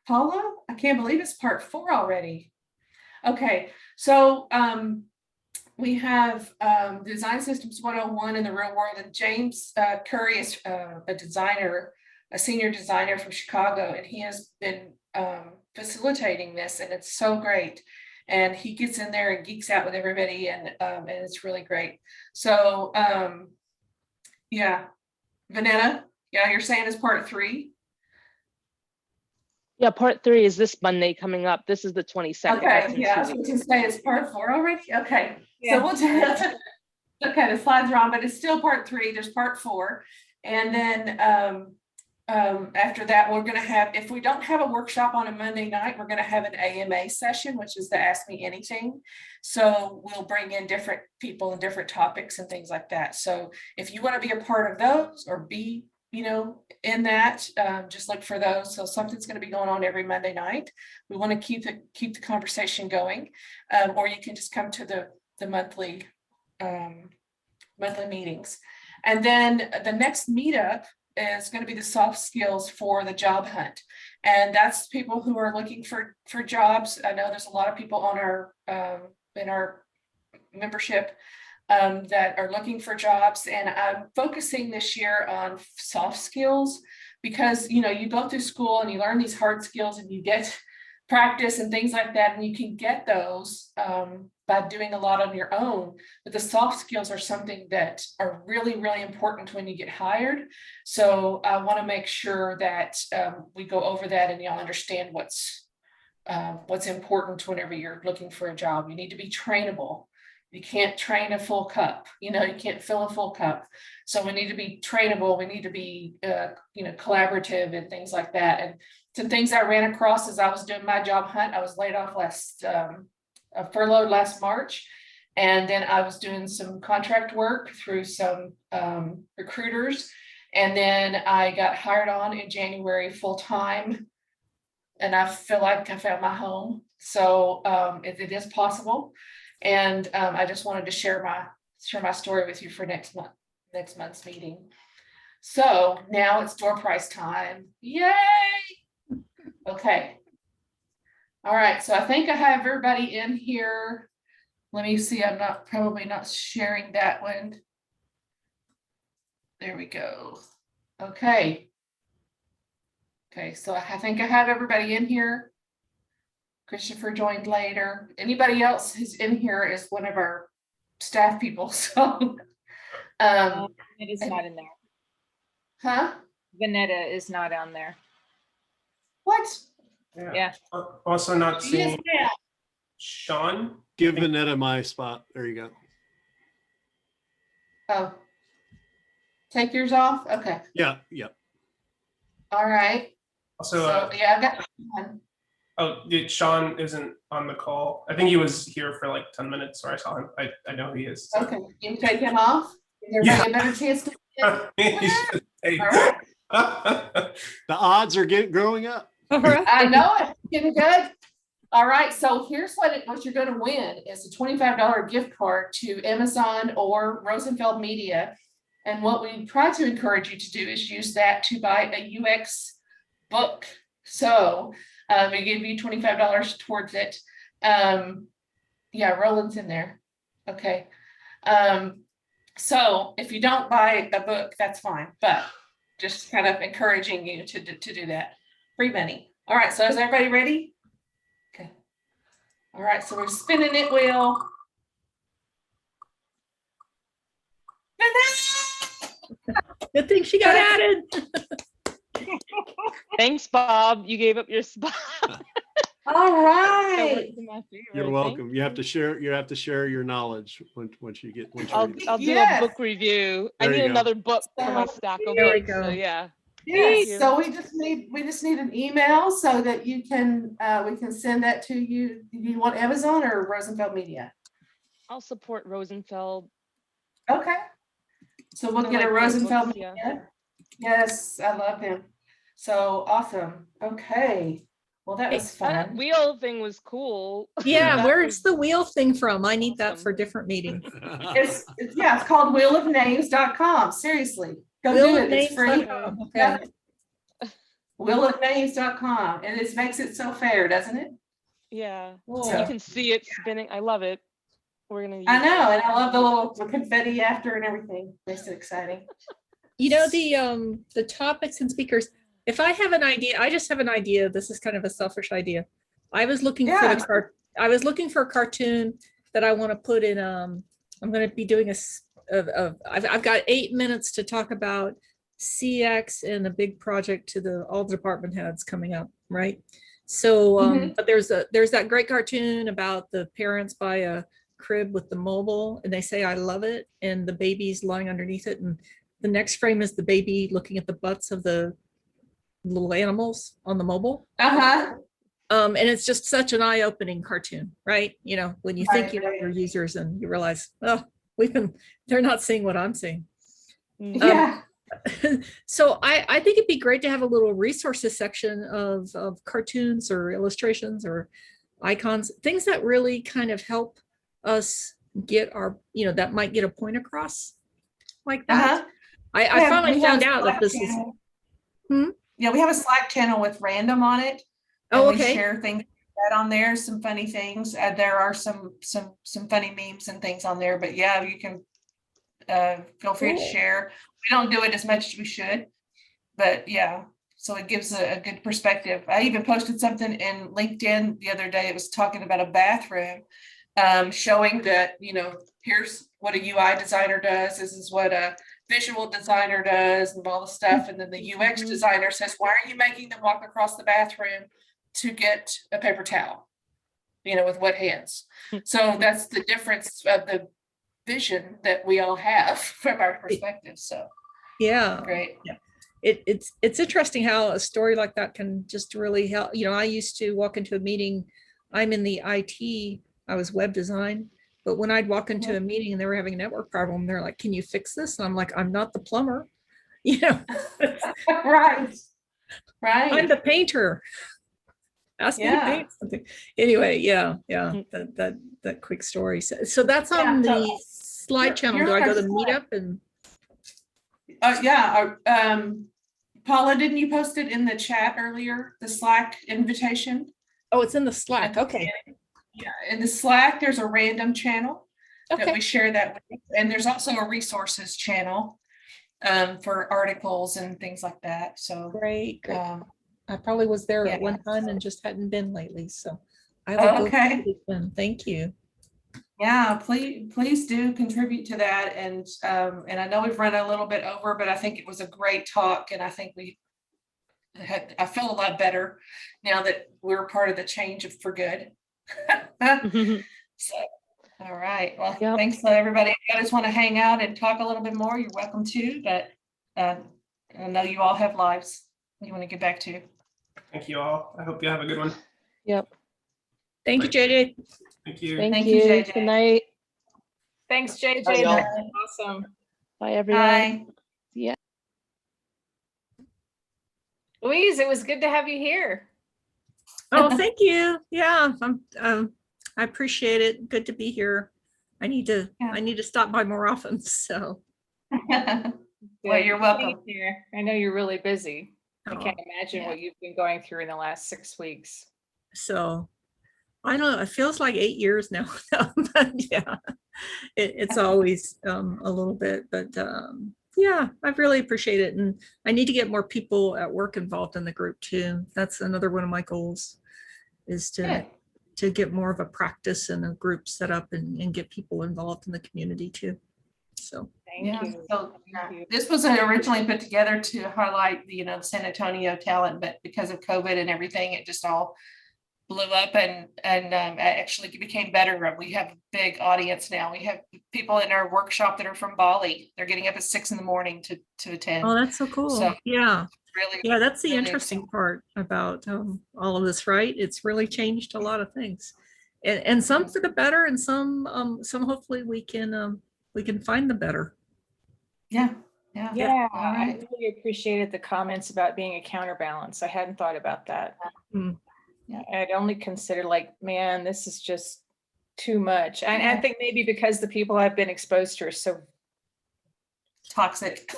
Paula, I can't believe it's part 4 already. Okay, so we have Design Systems 101 in the real world, and James Curry is a senior designer from Chicago, and he has been facilitating this, and it's so great. And he gets in there and geeks out with everybody, and it's really great. So yeah, Vanetta, yeah, you're saying it's part 3. Yeah, part 3 is this Monday coming up. This is the 22nd. Okay, yeah, I was going to say it's part 4 already. Okay, Yeah. so we'll do. Okay, the slides are on, but it's still part 3. There's part 4, and then after that, we're going to have, if we don't have a workshop on a Monday night, we're going to have an AMA session, which is the Ask Me Anything. So we'll bring in different people and different topics and things like that. So if you want to be a part of those or be, you know, in that, just look for those. So something's going to be going on every Monday night. We want to keep the conversation going, or you can just come to the monthly meetings. And then the next meetup is going to be the soft skills for the job hunt. And that's people who are looking for jobs. I know there's a lot of people on our in our membership that are looking for jobs. And I'm focusing this year on soft skills because, you know, you go through school and you learn these hard skills and you get practice and things like that. And you can get those by doing a lot on your own. But the soft skills are something that are really, really important when you get hired. So I want to make sure that we go over that and y'all understand what's important whenever you're looking for a job. You need to be trainable. You can't train a full cup, you know, you can't fill a full cup. So we need to be trainable. We need to be, you know, collaborative and things like that. And some things I ran across as I was doing my job hunt, I was laid off furloughed last March. And then I was doing some contract work through some recruiters. And then I got hired on in January full-time. And I feel like I found my home. So it is possible. And I just wanted to share my story with you for next month's meeting. So now it's door prize time. Yay! Okay. All right. So I think I have everybody in here. Let me see. I'm probably not sharing that one. There we go. Okay. Okay. So I think I have everybody in here. Christopher joined later. Anybody else who's in here is one of our staff people. So It is not in there. huh? Vanetta is not on there. What? Yeah. Also not She is seeing now. Sean. Give Vanetta my spot. There you go. Oh. Take yours off? Okay. Yeah, yeah. All right. Also, So yeah, I've got one. Sean isn't on the call. I think he was here for like 10 minutes, or I saw him. I know he is. So. Okay. Can you take him off? Give everybody a better chance to Hey. all right. The odds are growing up. I know it. Getting good. All right. So here's what you're going to win is a $25 gift card to Amazon or Rosenfeld Media. And what we try to encourage you to do is use that to buy a UX book. So we give you $25 towards it. Yeah, Roland's in there. Okay. So if you don't buy a book, that's fine, but just kind of encouraging you to do that. Free money. All right, so is everybody ready? Okay. All right, so we're spinning it wheel. Good thing she got added. Thanks, Bob. You gave up your spot. All right. You're welcome. You have to share. You have to share your knowledge once you get. I'll do Yes. a book review. I There you need go. another book for my stack of There we books. go. So yeah. Yes, you. so we just need an email so that you can we can send that to you. Do you want Amazon or Rosenfeld Media? I'll support Rosenfeld. Okay. So we'll I get a like their Rosenfeld books, yeah. Media. Yes, I love him. So awesome. Okay. Well, that was That fun. wheel thing was cool. Yeah, That where's was the wheel thing from? I need that awesome. for a different meeting. It's called wheelofnames.com. Seriously. Go do it. It's free. Wheelofnames.com, okay. Yeah. Wheelofnames.com. And it makes it so fair, doesn't it? Yeah. Cool. And you can see it spinning. I love it. We're gonna use I know, that. and I love the little confetti after and everything. Makes it exciting. You know, the topics and speakers, if I have an idea, I just have an idea. This is kind of a selfish idea. I was looking for Yeah. I was looking for a cartoon that I want to put in. I'm going to be doing I've got 8 minutes to talk about CX and a big project to all the department heads coming up, right? So, but there's that great cartoon about the parents buy a crib with the mobile and they say, I love it. And the baby's lying underneath it. And the next frame is the baby looking at the butts of the little animals on the mobile. Uh-huh. And it's just such an eye-opening cartoon, right? You know, when you think Right, you know right. your users and you realize, oh, they're not seeing what I'm seeing. Yeah. So I think it'd be great to have a little resources section of cartoons or illustrations or icons, things that really kind of help us get our, you know, that might get a point across like that. Uh-huh. I Yeah, finally we have found a out that Slack this is, channel. Yeah, we have a Slack channel with random on it. oh, And we okay. share things like that on there, some funny things. There are some funny memes and things on there, but yeah, you can feel free to Cool. share. We don't do it as much as we should, but yeah, so it gives a good perspective. I even posted something in LinkedIn the other day. It was talking about a bathroom, showing that, you know, here's what a UI designer does. This is what a visual designer does and all the stuff. And then the UX designer says, why are you making them walk across the bathroom to get a paper towel, you know, with wet hands? So that's the difference of the vision that we all have from our perspective. So Yeah. great. Yeah. It's interesting how a story like that can just really help. You know, I used to walk into a meeting, I'm in the IT, I was web design, but when I'd walk into a meeting and they were having a network problem, they're like, can you fix this? And I'm like, I'm not the plumber, you know. Right. I'm the painter. Ask me to paint something. Anyway, yeah, that quick story. So that's on the slide channel. Do I go to Meetup and? Paula, didn't you post it in the chat earlier, the Slack invitation? Oh, it's in the Slack. Okay. Yeah, in the Slack, there's a random channel Okay. that we share that with, and there's also a resources channel for articles and things like that. So great. I probably was there at one time and just hadn't been lately. So I will go. Okay. Thank you. Yeah, please do contribute to that. And I know we've run a little bit over, but I think it was a great talk. And I think I feel a lot better now that we're part of the change for good. So, all right. Well, thanks everybody. If you guys want to hang out and talk a little bit more, you're welcome to, but I know you all have lives you want to get back to. Thank you all. I hope you have a good one. Yep. Thank you, JJ. Thank you. Thank you. JJ. Good night. Thanks, JJ. Bye, y'all. Awesome. Bye, everyone. Bye. Louise, it was good to have you here. Oh, thank you. Yeah, I appreciate it. Good to be here. I need to stop by more often. So. Well, you're welcome. Here. I know you're really busy. I Oh, can't imagine what you've been going through in the last 6 weeks. So I don't know, it feels like 8 years now. But yeah, it's always a little bit, but yeah, I really appreciate it. And I need to get more people at work involved in the group too. That's another one of my goals, is to get more of a practice and a group set up and get people involved in the community too. So Thank you. So this was originally put together to highlight the, the San Antonio talent, but because of COVID and everything, it just all blew up and actually became better. We have a big audience now. We have people in our workshop that are from Bali. They're getting up at 6 a.m. to attend. oh, that's so cool. So, yeah. Really, yeah, that's the really interesting part about all of this, right? It's really changed a lot of things, and some for the better, and some hopefully we can find the better. Yeah. Yeah, All I right. really appreciated the comments about being a counterbalance. I hadn't thought about that. Mm. I'd only considered like, man, this is just too much. And I think maybe because the people I've been exposed to are so toxic.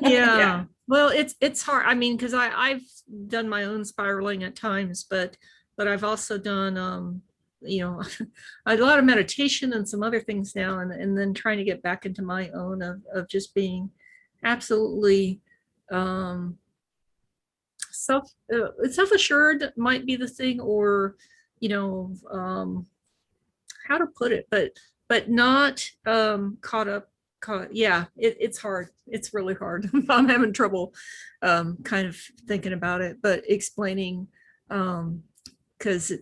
Yeah. Well, it's hard. I mean, because I've done my own spiraling at times, but I've also done a lot of meditation and some other things now, and then trying to get back into my own of just being absolutely self-assured might be the thing, or, you know, how to put it, but not yeah, it's hard. It's really hard. I'm having trouble kind of thinking about it, but explaining, because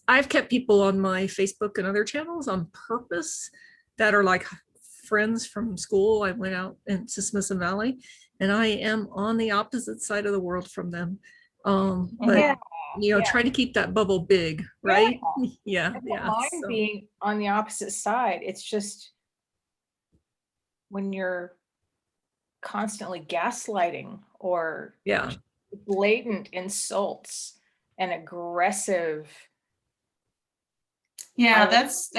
I've kept people on my Facebook and other channels on purpose that are like friends from school. I went out into Smithson Valley, and I am on the opposite side of the world from them. But Yeah, you know, yeah. trying to keep that bubble big, right? Yeah, I don't yeah. mind So, being on the opposite side. It's just when you're constantly gaslighting or yeah, blatant insults and aggressive. Yeah, that's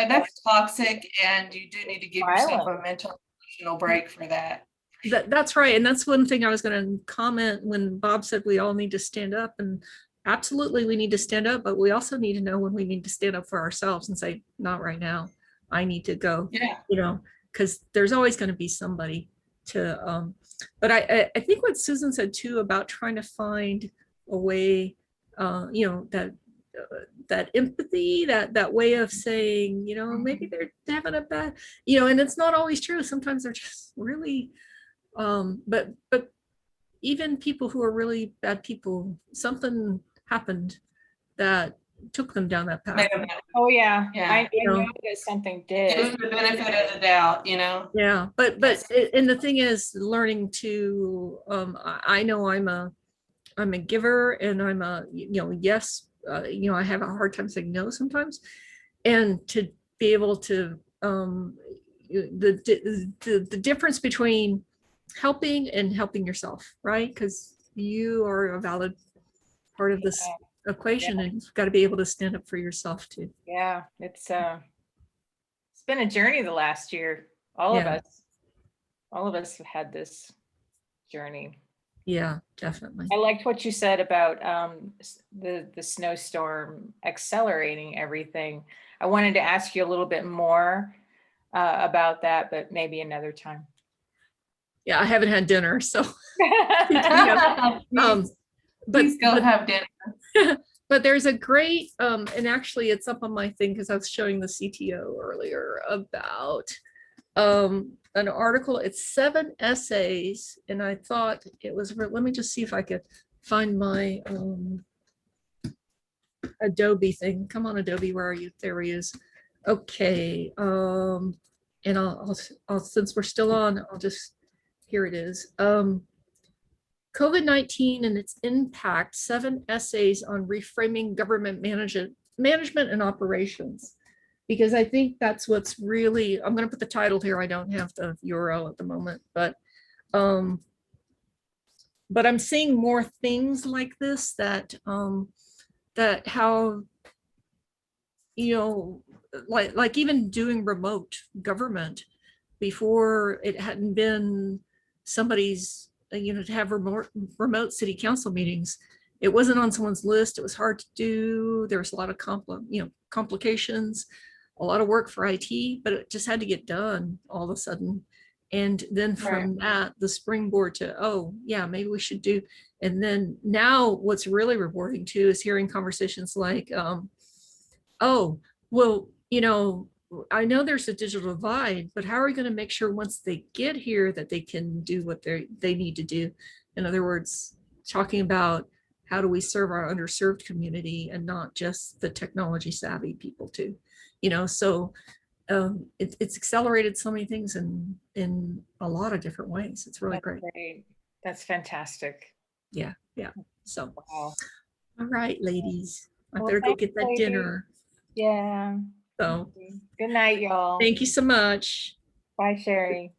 toxic, and you do need to give yourself a mental emotional break for that. that's right. And that's one thing I was going to comment when Bob said we all need to stand up, and absolutely we need to stand up, but we also need to know when we need to stand up for ourselves and say, not right now. I need to go, Yeah. you know, because there's always going to be somebody to, but I think what Susan said too about trying to find a way, you know, that empathy, that way of saying, you know, maybe they're having a bad, you know, and it's not always true. Sometimes they're just really, but even people who are really bad people, something happened that took them down that path. Oh yeah, Yeah. I You know. know that something Give did. them the benefit of the doubt, you know? Yeah, but and the thing is learning to, I know I'm a giver, and I'm a, you know, yes, you know, I have a hard time saying no sometimes, and to be able to, the difference between helping and helping yourself, right? Because you are a valid part of this equation, and you've got to be able to stand up for yourself too. Yeah, it's been a journey the last year. All of us have had this journey. Yeah, definitely. I liked what you said about the snowstorm accelerating everything. I wanted to ask you a little bit more about that, but maybe another time. Yeah, I haven't had dinner, so Please go have dinner. but there's a great, and actually it's up on my thing because I was showing the CTO earlier about an article. It's 7 essays, and I thought it was, let me just see if I could find my Adobe thing. Come on, Adobe, where are you? There he is. Okay, and I'll since we're still on, I'll just, here it is. COVID-19 and its impact, 7 essays on reframing government management and operations. Because I think that's what's really, I'm going to put the title here. I don't have the URL at the moment, but I'm seeing more things like this that how, you know, like even doing remote government before, it hadn't been somebody's, you know, to have remote city council meetings. It wasn't on someone's list. It was hard to do. There was a lot of complications, a lot of work for IT, but it just had to get done all of a sudden. And then from that, the springboard to, oh yeah, maybe we should do. And then now what's really rewarding too is hearing conversations like, oh, well, you know, I know there's a digital divide, but how are we going to make sure once they get here that they can do what they need to do? In other words, talking about how do we serve our underserved community and not just the technology savvy people too, you know? So it's accelerated so many things in a lot of different ways. It's really great. That's fantastic. Yeah, yeah. So, wow. All right, ladies, I Well, better go thanks, get that ladies. dinner. Yeah. So Good night, y'all. thank you so much. Bye, Sherry.